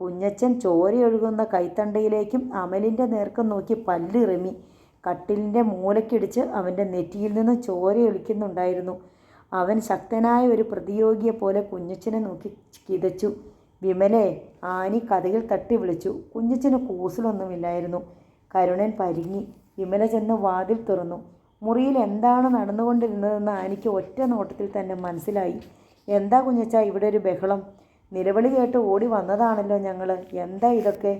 കുഞ്ഞച്ചൻ ചോരയൊഴുകുന്ന കൈത്തണ്ടയിലേക്കും അമലിൻ്റെ നേർക്കും നോക്കി പല്ലിറങ്ങി. കട്ടിലിൻ്റെ മൂലക്കിടിച്ച് അവൻ്റെ നെറ്റിയിൽ നിന്ന് ചോരയൊലിക്കുന്നുണ്ടായിരുന്നു. അവൻ ശക്തനായ ഒരു പ്രതിയോഗിയെപ്പോലെ കുഞ്ഞച്ചനെ നോക്കി കിതച്ചു. വിമലേ! ആനി കതകിൽ തട്ടി വിളിച്ചു. കുഞ്ഞച്ചന് കൂസലൊന്നുമില്ലായിരുന്നു. കരുണൻ പരിങ്ങി. വിമല ചെന്ന് വാതിൽ തുറന്നു. മുറിയിൽ എന്താണ് നടന്നുകൊണ്ടിരുന്നതെന്ന് ആനിക്ക് ഒറ്റ നോട്ടത്തിൽ തന്നെ മനസ്സിലായി. എന്താ കുഞ്ഞച്ചാ ഇവിടെ ഒരു ബഹളം? നിലവിളി കേട്ട് ഓടി വന്നതാണല്ലോ ഞങ്ങൾ. എന്താ ഇതൊക്കെ?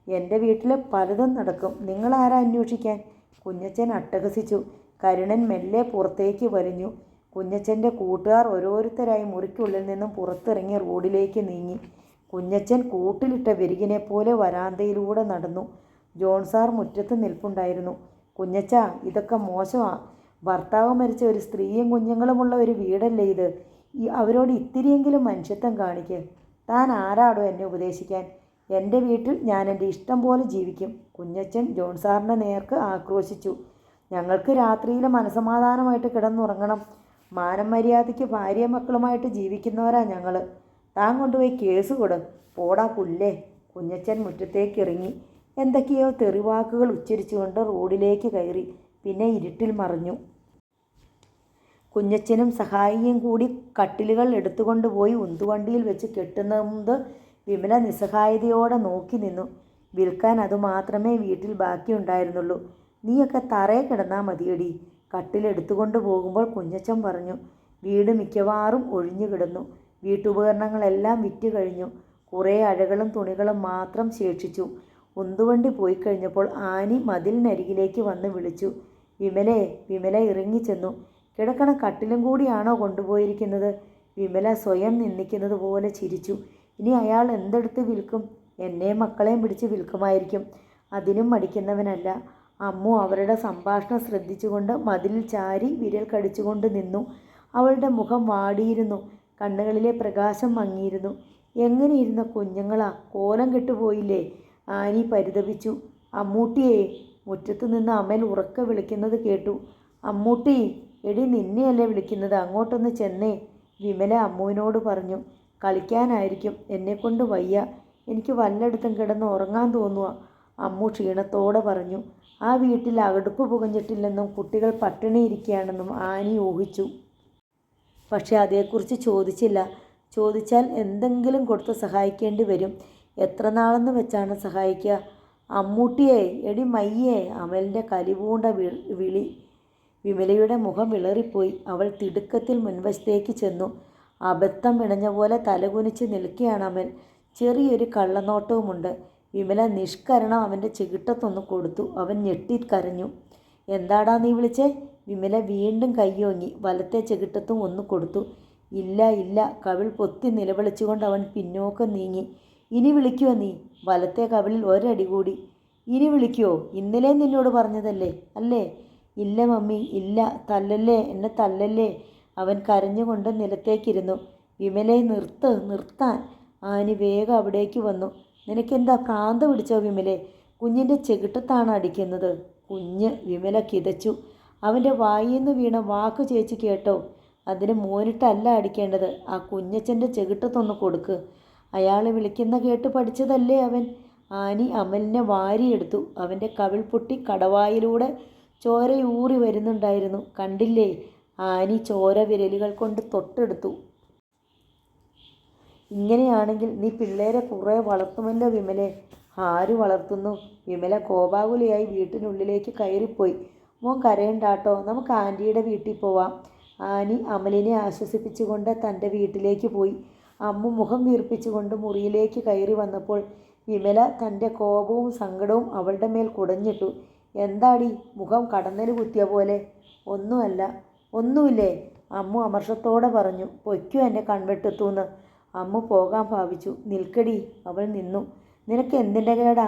എൻ്റെ വീട്ടിൽ പലതും നടക്കും, നിങ്ങളാരാ അന്വേഷിക്കാൻ? കുഞ്ഞച്ചൻ അട്ടഹസിച്ചു. കരുണൻ മെല്ലെ പുറത്തേക്ക് വലിഞ്ഞു. കുഞ്ഞച്ചൻ്റെ കൂട്ടുകാർ ഓരോരുത്തരായി മുറിക്കുള്ളിൽ നിന്നും പുറത്തിറങ്ങി റോഡിലേക്ക് നീങ്ങി. കുഞ്ഞച്ചൻ കൂട്ടിലിട്ട വിരികിനെ പോലെ വരാന്തയിലൂടെ നടന്നു. ജോൺ സാർ മുറ്റത്ത് നിൽപ്പുണ്ടായിരുന്നു. കുഞ്ഞച്ചാ, ഇതൊക്കെ മോശമാ. ഭർത്താവ് മരിച്ച ഒരു സ്ത്രീയും കുഞ്ഞുങ്ങളുമുള്ള ഒരു വീടല്ലേ ഇത്? അവരോട് ഇത്തിരിയെങ്കിലും മനുഷ്യത്വം കാണിക്ക്. താൻ ആരാടോ എന്നെ ഉപദേശിക്കാൻ? എൻ്റെ വീട്ടിൽ ഞാൻ എൻ്റെ ഇഷ്ടം പോലെ ജീവിക്കും. കുഞ്ഞച്ചൻ ജോൺ സാറിൻ്റെ നേർക്ക് ആക്രോശിച്ചു. ഞങ്ങൾക്ക് രാത്രിയിൽ മനസമാധാനമായിട്ട് കിടന്നുറങ്ങണം. മാനം മര്യാദയ്ക്ക് ഭാര്യ മക്കളുമായിട്ട് ജീവിക്കുന്നവരാ ഞങ്ങൾ. താൻ കൊണ്ടുപോയി കേസ് കൊടു. പോടാ പുല്ലേ. കുഞ്ഞച്ചൻ മുറ്റത്തേക്ക് ഇറങ്ങി. എന്തൊക്കെയോ തെറിവാക്കുകൾ ഉച്ചരിച്ചുകൊണ്ട് റോഡിലേക്ക് കയറി. പിന്നെ ഇരുട്ടിൽ മറഞ്ഞു. കുഞ്ഞച്ചനും സഹായിയും കൂടി കട്ടിലുകൾ എടുത്തുകൊണ്ടുപോയി ഉന്തുവണ്ടിയിൽ വെച്ച് കെട്ടുന്നത് വിമല നിസ്സഹായതയോടെ നോക്കി നിന്നു. വിൽക്കാൻ അതുമാത്രമേ വീട്ടിൽ ബാക്കിയുണ്ടായിരുന്നുള്ളൂ. നീയൊക്കെ തറയെ കിടന്നാൽ മതിയടി. കട്ടിലെടുത്തുകൊണ്ട് പോകുമ്പോൾ കുഞ്ഞച്ചൻ പറഞ്ഞു. വീട് മിക്കവാറും ഒഴിഞ്ഞു കിടന്നു. വീട്ടുപകരണങ്ങളെല്ലാം വിറ്റ് കഴിഞ്ഞു. കുറേ അഴകളും തുണികളും മാത്രം ശേഷിച്ചു. ഉന്തുവണ്ടി പോയി കഴിഞ്ഞപ്പോൾ ആനി മതിലിനരികിലേക്ക് വന്ന് വിളിച്ചു. വിമലേ! വിമല ഇറങ്ങിച്ചെന്നു. കിടക്കണ കട്ടിലും കൂടിയാണോ കൊണ്ടുപോയിരിക്കുന്നത്? വിമല സ്വയം നിന്ദിക്കുന്നത് പോലെ ചിരിച്ചു. ഇനി അയാൾ എന്തെടുത്ത് വിൽക്കും? എന്നെ മക്കളെയും പിടിച്ച് വിൽക്കുമായിരിക്കും. അതിനും മടിക്കുന്നവനല്ല. അമ്മു അവരുടെ സംഭാഷണം ശ്രദ്ധിച്ചുകൊണ്ട് മതിലിൽ ചാരി വിരൽ കടിച്ചുകൊണ്ട് നിന്നു. അവളുടെ മുഖം വാടിയിരുന്നു. കണ്ണുകളിലെ പ്രകാശം മങ്ങിയിരുന്നു. എങ്ങനെയിരുന്ന കുഞ്ഞുങ്ങളാ, കോലം കെട്ടുപോയില്ലേ? ആനി പരിതപിച്ചു. അമ്മൂട്ടിയേ! മുറ്റത്തു നിന്ന് അമൽ ഉറക്കെ വിളിക്കുന്നത് കേട്ടു. അമ്മൂട്ടി! എടി, നിന്നെയല്ലേ വിളിക്കുന്നത്, അങ്ങോട്ടൊന്ന് ചെന്നേ. വിമല അമ്മുവിനോട് പറഞ്ഞു. കളിക്കാനായിരിക്കും, എന്നെക്കൊണ്ട് വയ്യ. എനിക്ക് വല്ലയിടത്തും കിടന്ന് ഉറങ്ങാൻ തോന്നുക. അമ്മു ക്ഷീണത്തോടെ പറഞ്ഞു. ആ വീട്ടിൽ അടുപ്പ് പുകഞ്ഞിട്ടില്ലെന്നും കുട്ടികൾ പട്ടിണിയിരിക്കുകയാണെന്നും ആനി ഊഹിച്ചു. പക്ഷെ അതേക്കുറിച്ച് ചോദിച്ചില്ല. ചോദിച്ചാൽ എന്തെങ്കിലും കൊടുത്ത് സഹായിക്കേണ്ടി വരും. എത്ര നാളെന്ന് വെച്ചാണ് സഹായിക്കുക? അമ്മൂട്ടിയേ! എടി മയ്യേ! അമലിൻ്റെ കലിപൂണ്ട വിളി. വിമലയുടെ മുഖം വിളറിപ്പോയി. അവൾ തിടുക്കത്തിൽ മുൻവശത്തേക്ക് ചെന്നു. അബദ്ധം പിണഞ്ഞ പോലെ തലകുനിച്ച് നിൽക്കുകയാണ് അമൽ. ചെറിയൊരു കള്ളനോട്ടവുമുണ്ട്. വിമല നിഷ്കരണം അവൻ്റെ ചെകിട്ടത്തൊന്ന് കൊടുത്തു. അവൻ ഞെട്ടിക്കരഞ്ഞു. എന്താടാ നീ വിളിച്ചേ? വിമല വീണ്ടും കയ്യോങ്ങി വലത്തെ ചെകിട്ടത്തും ഒന്ന് കൊടുത്തു. ഇല്ല ഇല്ല. കവിൾ പൊത്തി നിലവിളിച്ചുകൊണ്ട് അവൻ പിന്നോക്കം നീങ്ങി. ഇനി വിളിക്കുമോ നീ? വലത്തെ കവിളിൽ ഒരടി കൂടി. ഇനി വിളിക്കുമോ? ഇന്നലെ നിന്നോട് പറഞ്ഞതല്ലേ അല്ലേ? ഇല്ല മമ്മി, ഇല്ല. തല്ലല്ലേ, എന്നെ തല്ലല്ലേ. അവൻ കരഞ്ഞുകൊണ്ട് നിലത്തേക്കിരുന്നു. വിമലയെ നിർത്താൻ. ആനി വേഗം അവിടേക്ക് വന്നു. നിനക്കെന്താ ഭ്രാന്ത് പിടിച്ചോ വിമലെ? കുഞ്ഞിൻ്റെ ചെകിട്ടത്താണ് അടിക്കുന്നത്. കുഞ്ഞ് വിമല കിതച്ചു. അവൻ്റെ വായിൽ നിന്ന് വീണ വാക്ക് ചേച്ചി കേട്ടോ? അതിന് മോനിട്ടല്ല അടിക്കേണ്ടത്. ആ കുഞ്ഞച്ചൻ്റെ ചെകിട്ടത്തൊന്ന് കൊടുക്ക്. അയാൾ വിളിക്കുന്ന കേട്ട് പഠിച്ചതല്ലേ അവൻ. ആനി അമലിനെ വാരിയെടുത്തു. അവൻ്റെ കവിൾ പൊട്ടി കടവായിലൂടെ ചോരയൂറി വരുന്നുണ്ടായിരുന്നു. കണ്ടില്ലേ? ആനി ചോര വിരലുകൾ കൊണ്ട് തൊട്ടെടുത്തു. ഇങ്ങനെയാണെങ്കിൽ നീ പിള്ളേരെ കുറേ വളർത്തുമല്ലോ വിമലെ. ആര് വളർത്തുന്നു? വിമല കോപാകുലയായി വീട്ടിനുള്ളിലേക്ക് കയറിപ്പോയി. മോൻ കരയണ്ടാട്ടോ, നമുക്ക് ആൻറ്റിയുടെ വീട്ടിൽ പോവാം. ആനി അമലിനെ ആശ്വസിപ്പിച്ചുകൊണ്ട് തൻ്റെ വീട്ടിലേക്ക് പോയി. അമ്മു മുഖം വീർപ്പിച്ചുകൊണ്ട് മുറിയിലേക്ക് കയറി വന്നപ്പോൾ വിമല തൻ്റെ കോപവും സങ്കടവും അവളുടെ മേൽ കുടഞ്ഞിട്ടു. എന്താടി മുഖം കടന്നൽ കുത്തിയ പോലെ? ഒന്നുമല്ല. ഒന്നുമില്ലേ? അമ്മു അമർഷത്തോടെ പറഞ്ഞു. പൊയ്ക്കു എന്നെ കൺവെട്ടെത്തൂന്ന്. അമ്മു പോകാൻ ഭാവിച്ചു. നിൽക്കടി. അവൾ നിന്നു. നിനക്ക് എന്തിൻ്റെ കേടാ?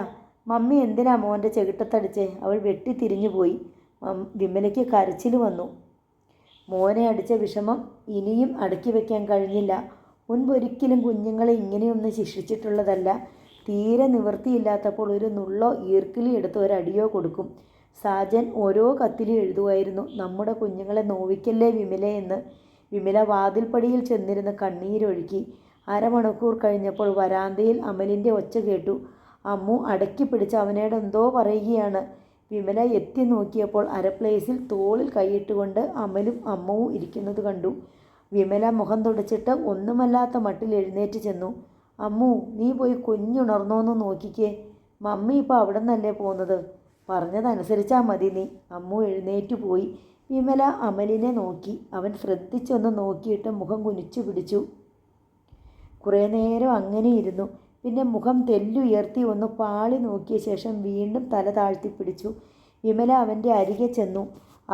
മമ്മി എന്തിനാ മോൻ്റെ ചെകിട്ടത്തടിച്ചേ? അവൾ വെട്ടിത്തിരിഞ്ഞു പോയി. വിമലയ്ക്ക് കരച്ചിൽ വന്നു. മോനെ അടിച്ച വിഷമം ഇനിയും അടക്കി വയ്ക്കാൻ കഴിഞ്ഞില്ല. മുൻപൊരിക്കലും കുഞ്ഞുങ്ങളെ ഇങ്ങനെയൊന്നും ശിക്ഷിച്ചിട്ടുള്ളതല്ല. തീരെ നിവൃത്തിയില്ലാത്തപ്പോൾ ഒരു നുള്ളോ ഈർക്കിലി എടുത്ത് ഒരടിയോ കൊടുക്കും. സാജൻ ഓരോ കത്തിലും എഴുതുമായിരുന്നു, നമ്മുടെ കുഞ്ഞുങ്ങളെ നോവിക്കല്ലേ വിമലേ എന്ന്. വിമല വാതിൽപ്പടിയിൽ ചെന്നിരുന്ന് കണ്ണീരൊഴുക്കി. അരമണിക്കൂർ കഴിഞ്ഞപ്പോൾ വരാന്തയിൽ അമലിൻ്റെ ഒച്ച കേട്ടു. അമ്മു അടക്കി പിടിച്ച് അവനോട് എന്തോ പറയുകയാണ്. വിമല എത്തി നോക്കിയപ്പോൾ അരപ്ലേസിൽ തോളിൽ കൈയിട്ടുകൊണ്ട് അമലും അമ്മവും ഇരിക്കുന്നത് കണ്ടു. വിമല മുഖം തുടച്ചിട്ട് ഒന്നുമല്ലാത്ത മട്ടിൽ എഴുന്നേറ്റ് ചെന്നു. അമ്മു, നീ പോയി കുഞ്ഞുണർന്നോന്ന് നോക്കിക്കേ. മമ്മി ഇപ്പോൾ അവിടെ നിന്നല്ലേ പോകുന്നത്. പറഞ്ഞതനുസരിച്ചാൽ മതി നീ. അമ്മു എഴുന്നേറ്റ് പോയി. വിമല അമലിനെ നോക്കി. അവൻ ശ്രദ്ധിച്ചൊന്ന് നോക്കിയിട്ട് മുഖം കുനിച്ചു പിടിച്ചു. കുറേ നേരം അങ്ങനെ ഇരുന്നു. പിന്നെ മുഖം തെല്ലുയർത്തി ഒന്ന് പാളി നോക്കിയ ശേഷം വീണ്ടും തല താഴ്ത്തി പിടിച്ചു. വിമല അവൻ്റെ അരികെ ചെന്നു.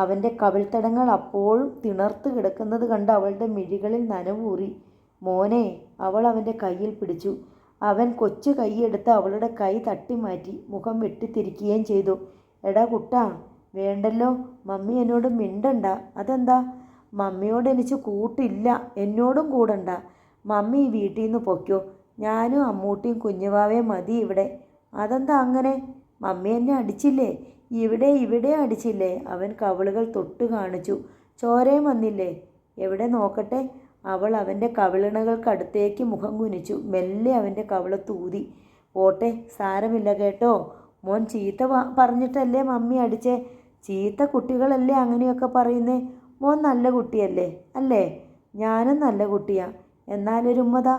അവൻ്റെ കവിൾത്തടങ്ങൾ അപ്പോഴും തിണർത്ത് കിടക്കുന്നത് കണ്ട് അവളുടെ മിഴികളിൽ നനവൂറി. മോനെ. അവൾ അവൻ്റെ കയ്യിൽ പിടിച്ചു. അവൻ കൊച്ചു കൈയെടുത്ത് അവളുടെ കൈ തട്ടി മാറ്റി. മുഖം വെട്ടിത്തിരിക്കുകയും ചെയ്തു. എടാ കുട്ടാ, വേണ്ടല്ലോ. മമ്മി എന്നോട് മിണ്ടണ്ട. അതെന്താ? മമ്മിയോട് എനിക്ക് കൂട്ടില്ല. എന്നോടും കൂടണ്ട. മമ്മി ഈ വീട്ടിൽ നിന്ന് പൊയ്ക്കോ. ഞാനും അമ്മൂട്ടിയും കുഞ്ഞുവാവയും മതി ഇവിടെ. അതെന്താ അങ്ങനെ? മമ്മി എന്നെ അടിച്ചില്ലേ? ഇവിടെ അടിച്ചില്ലേ? അവൻ കവിളുകൾ തൊട്ട് കാണിച്ചു. ചോരയും വന്നില്ലേ? എവിടെ നോക്കട്ടെ. അവൾ അവൻ്റെ കവിളിണകൾക്കടുത്തേക്ക് മുഖം കുനിച്ചു. മെല്ലെ അവൻ്റെ കവിളത്തൂതി. പോട്ടെ, സാരമില്ല കേട്ടോ. മോൻ ചീത്ത പറഞ്ഞിട്ടല്ലേ മമ്മി അടിച്ചേ? ചീത്ത കുട്ടികളല്ലേ അങ്ങനെയൊക്കെ പറയുന്നേ. മോൻ നല്ല കുട്ടിയല്ലേ? അല്ലേ? ഞാനും നല്ല കുട്ടിയാ. എന്നാലൊരുമ്മതാ.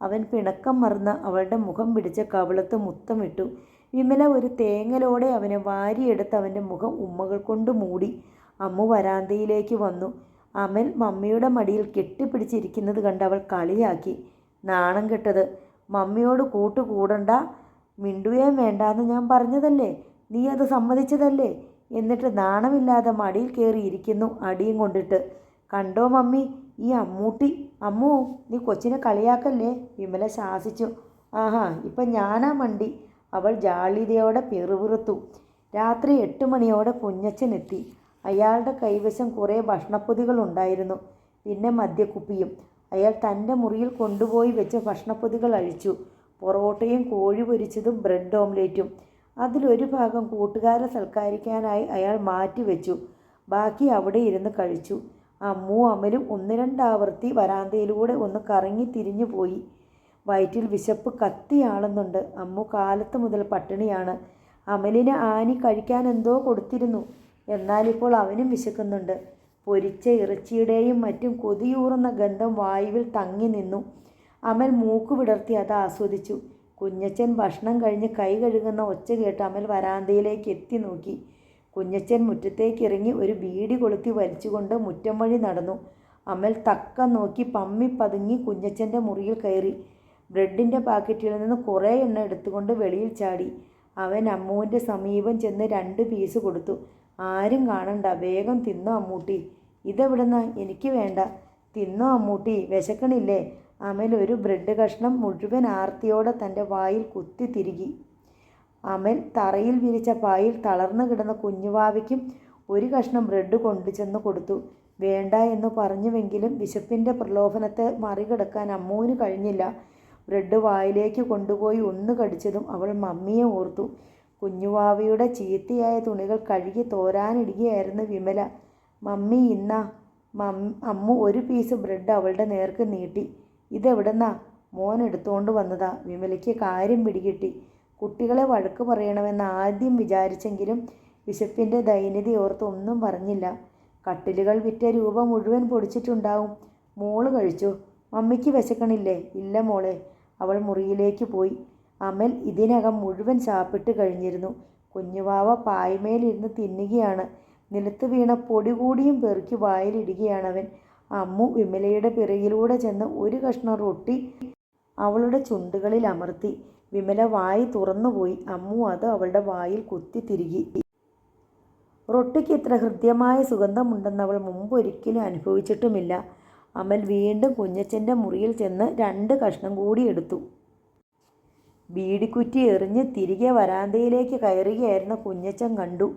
അവൻ പിണക്കം മറന്ന് അവളുടെ മുഖം പിടിച്ച് കവിളത്ത് മുത്തമിട്ടു. വിമല ഒരു തേങ്ങലോടെ അവനെ വാരിയെടുത്ത് അവൻ്റെ മുഖം ഉമ്മകൾ കൊണ്ട് മൂടി. അമ്മു വരാന്തയിലേക്ക് വന്നു. അമൽ മമ്മിയുടെ മടിയിൽ കെട്ടിപ്പിടിച്ചിരിക്കുന്നത് കണ്ട് അവൾ കളിയാക്കി. നാണം കെട്ടത്. മമ്മിയോട് കൂടണ്ട. മിണ്ടുകയും വേണ്ടാന്ന് ഞാൻ പറഞ്ഞതല്ലേ? നീ അത് സമ്മതിച്ചതല്ലേ? എന്നിട്ട് നാണമില്ലാതെ മടിയിൽ കയറിയിരിക്കുന്നു അടിയും കൊണ്ടിട്ട്. കണ്ടോ മമ്മി, ഈ അമ്മൂട്ടി. അമ്മു, നീ കൊച്ചിനെ കളിയാക്കല്ലേ? വിമല ശാസിച്ചു. ആഹാ, ഇപ്പം ഞാനാ മണ്ടി. അവൾ ജാള്യതയോടെ പിറുപിറുത്തു. രാത്രി 8 മണിയോടെ കുഞ്ഞച്ചൻ എത്തി. അയാളുടെ കൈവശം കുറേ ഭക്ഷണപ്പൊതികൾ ഉണ്ടായിരുന്നു. പിന്നെ മദ്യക്കുപ്പിയും. അയാൾ തൻ്റെ മുറിയിൽ കൊണ്ടുപോയി വെച്ച ഭക്ഷണപ്പൊതികൾ അഴിച്ചു. പൊറോട്ടയും കോഴി പൊരിച്ചതും ബ്രെഡ് ഓംലേറ്റും. അതിലൊരു ഭാഗം കൂട്ടുകാരെ സൽക്കരിക്കാനായി അയാൾ മാറ്റിവെച്ചു. ബാക്കി അവിടെ ഇരുന്ന് കഴിച്ചു. അമ്മു അമലും 1-2 ആവർത്തി വരാന്തയിലൂടെ ഒന്ന് കറങ്ങി തിരിഞ്ഞു പോയി. വയറ്റിൽ വിശപ്പ് കത്തിയാളുന്നുണ്ട്. അമ്മു കാലത്ത് മുതൽ പട്ടിണിയാണ്. അമലിന് ആനി കഴിക്കാൻ എന്തോ കൊടുത്തിരുന്നു. എന്നാലിപ്പോൾ അവനും വിശക്കുന്നുണ്ട്. പൊരിച്ച ഇറച്ചിയുടെയും മറ്റും കൊതിയൂറുന്ന ഗന്ധം വായുവിൽ തങ്ങി നിന്നു. അമൽ മൂക്ക് വിടർത്തി അത് ആസ്വദിച്ചു. കുഞ്ഞച്ചൻ ഭക്ഷണം കഴിഞ്ഞ് കൈ കഴുകുന്ന ഒച്ച കേട്ട് അമൽ വരാന്തയിലേക്ക് എത്തി നോക്കി. കുഞ്ഞച്ചൻ മുറ്റത്തേക്കിറങ്ങി ഒരു ബീഡി കൊളുത്തി വലിച്ചുകൊണ്ട് മുറ്റം വഴി നടന്നു. അമൽ തക്കം നോക്കി പമ്മി പതുങ്ങി കുഞ്ഞച്ചൻ്റെ മുറിയിൽ കയറി. ബ്രെഡിൻ്റെ പാക്കറ്റിൽ നിന്ന് കുറേ എണ്ണ എടുത്തുകൊണ്ട് വെളിയിൽ ചാടി. അവൻ അമ്മുവിൻ്റെ സമീപം ചെന്ന് 2 പീസ് കൊടുത്തു. ആരും കാണണ്ട, വേഗം തിന്നോ അമ്മൂട്ടി. ഇതെവിടുന്ന? എനിക്ക് വേണ്ട. തിന്നോ അമ്മൂട്ടി, വിശക്കണില്ലേ? അമൽ ഒരു ബ്രെഡ് കഷ്ണം മുഴുവൻ ആർത്തിയോടെ തൻ്റെ വായിൽ കുത്തി തിരുകി. അമൽ തറയിൽ വിരിച്ച പായിൽ തളർന്നു കിടന്ന കുഞ്ഞുവാവയ്ക്കും ഒരു കഷ്ണം ബ്രെഡ് കൊണ്ടുചെന്ന് കൊടുത്തു. വേണ്ട എന്ന് പറഞ്ഞുവെങ്കിലും വിശപ്പിൻ്റെ പ്രലോഭനത്തെ മറികടക്കാൻ അമ്മുവിന് കഴിഞ്ഞില്ല. ബ്രെഡ് വായിലേക്ക് കൊണ്ടുപോയി ഒന്ന് കടിച്ചതും അവൾ മമ്മിയെ ഓർത്തു. കുഞ്ഞുവാവയുടെ ചീത്തയായ തുണികൾ കഴുകി തോരാനിടുകയായിരുന്നു വിമല. മമ്മി ഇന്നാ. അമ്മു ഒരു പീസ് ബ്രെഡ് അവളുടെ നേർക്ക് നീട്ടി. ഇതെവിടുന്നാ? മോൻ എടുത്തുകൊണ്ട് വന്നതാ. വിമലയ്ക്ക് കാര്യം പിടികിട്ടി. കുട്ടികളെ വഴക്ക് പറയണമെന്ന് ആദ്യം വിചാരിച്ചെങ്കിലും വിശപ്പിൻ്റെ ദൈന്യത ഓർത്ത് ഒന്നും പറഞ്ഞില്ല. കട്ടിലുകൾ വിറ്റ രൂപ മുഴുവൻ പൊടിച്ചിട്ടുണ്ടാവും. മോള് കഴിച്ചോ? മമ്മിക്ക് വിശക്കണില്ലേ? ഇല്ല മോളെ. അവൾ മുറിയിലേക്ക് പോയി. അമൽ ഇതിനകം മുഴുവൻ സാപ്പിട്ട് കഴിഞ്ഞിരുന്നു. കുഞ്ഞുവാവ പായ്മേലിരുന്ന് തിന്നുകയാണ്. നിലത്ത് വീണ പൊടി കൂടിയും പെറുക്കി വായിലിടുകയാണവൻ. അമ്മു വിമലയുടെ പിറകിലൂടെ ചെന്ന് ഒരു കഷ്ണം റൊട്ടി അവളുടെ ചുണ്ടുകളിൽ അമർത്തി. വിമല വായി തുറന്നുപോയി. അമ്മു അത് അവളുടെ വായിൽ കുത്തി തിരുകി. റൊട്ടിക്ക് ഇത്ര ഹൃദ്യമായ സുഗന്ധമുണ്ടെന്ന് അവൾ മുമ്പൊരിക്കലും അനുഭവിച്ചിട്ടുമില്ല. അമൽ വീണ്ടും കുഞ്ഞച്ചൻ്റെ മുറിയിൽ ചെന്ന് 2 കഷ്ണം കൂടി എടുത്തു. ബീഡിക്കുറ്റി എറിഞ്ഞ് തിരികെ വരാന്തയിലേക്ക് കയറുകയായിരുന്ന കുഞ്ഞച്ചൻ കണ്ടു.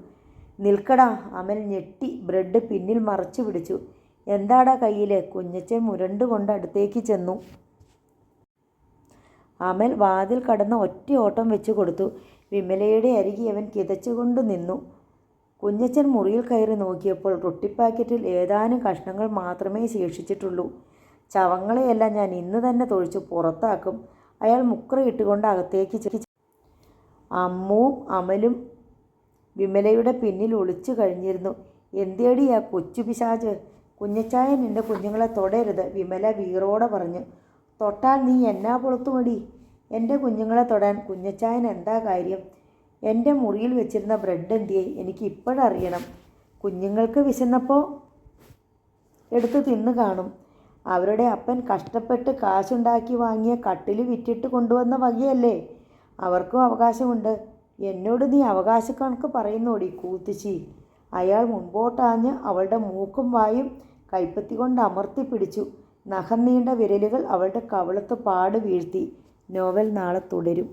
നിൽക്കടാ. അമൽ ഞെട്ടി ബ്രെഡ് പിന്നിൽ മറച്ചു പിടിച്ചു. എന്താടാ കയ്യിൽ? കുഞ്ഞച്ചൻ മുരണ്ടുകൊണ്ട് അടുത്തേക്ക് ചെന്നു. അമൽ വാതിൽ കടന്ന് ഒറ്റ ഓട്ടം വെച്ച് കൊടുത്തു. വിമലയുടെ അരികെ അവൻ കിതച്ചുകൊണ്ട് നിന്നു. കുഞ്ഞച്ചൻ മുറിയിൽ കയറി നോക്കിയപ്പോൾ റൊട്ടിപ്പാക്കറ്റിൽ ഏതാനും കഷ്ണങ്ങൾ മാത്രമേ ശേഷിച്ചിട്ടുള്ളൂ. ചവങ്ങളെയെല്ലാം ഞാൻ ഇന്ന് തന്നെ തൊഴിച്ച് പുറത്താക്കും. അയാൾ മുക്കറയിട്ടുകൊണ്ട് അകത്തേക്ക് അമ്മുവും അമലും വിമലയുടെ പിന്നിൽ ഒളിച്ചു കഴിഞ്ഞിരുന്നു. എന്തേടി ആ കൊച്ചു പിശാച്? കുഞ്ഞച്ചായൻ എൻ്റെ കുഞ്ഞുങ്ങളെ തൊടരുത്, വിമല വീറോടെ പറഞ്ഞു. തൊട്ടാൽ നീ എന്നാ പൊളുത്തുമടി? എൻ്റെ കുഞ്ഞുങ്ങളെ തൊടാൻ കുഞ്ഞച്ചായൻ എന്താ കാര്യം? എൻ്റെ മുറിയിൽ വെച്ചിരുന്ന ബ്രെഡ് എന്തിയെ? എനിക്ക് ഇപ്പോഴറിയണം. കുഞ്ഞുങ്ങൾക്ക് വിശന്നപ്പോൾ എടുത്ത് തിന്നു കാണും. അവരുടെ അപ്പൻ കഷ്ടപ്പെട്ട് കാശുണ്ടാക്കി വാങ്ങിയ കട്ടിൽ വിറ്റിട്ട് കൊണ്ടുവന്ന വകയല്ലേ? അവർക്കും അവകാശമുണ്ട്. എന്നോട് നീ അവകാശക്കണക്ക് പറയുന്നോടി കൂത്തിച്ചി. അയാൾ മുമ്പോട്ടാഞ്ഞ് അവളുടെ മൂക്കും വായും കൈപ്പത്തി കൊണ്ട് അമർത്തി പിടിച്ചു. നഖം നീണ്ട വിരലുകൾ അവളുടെ കവിളത്ത് പാട് വീഴ്ത്തി. നോവൽ നാളെ തുടരും.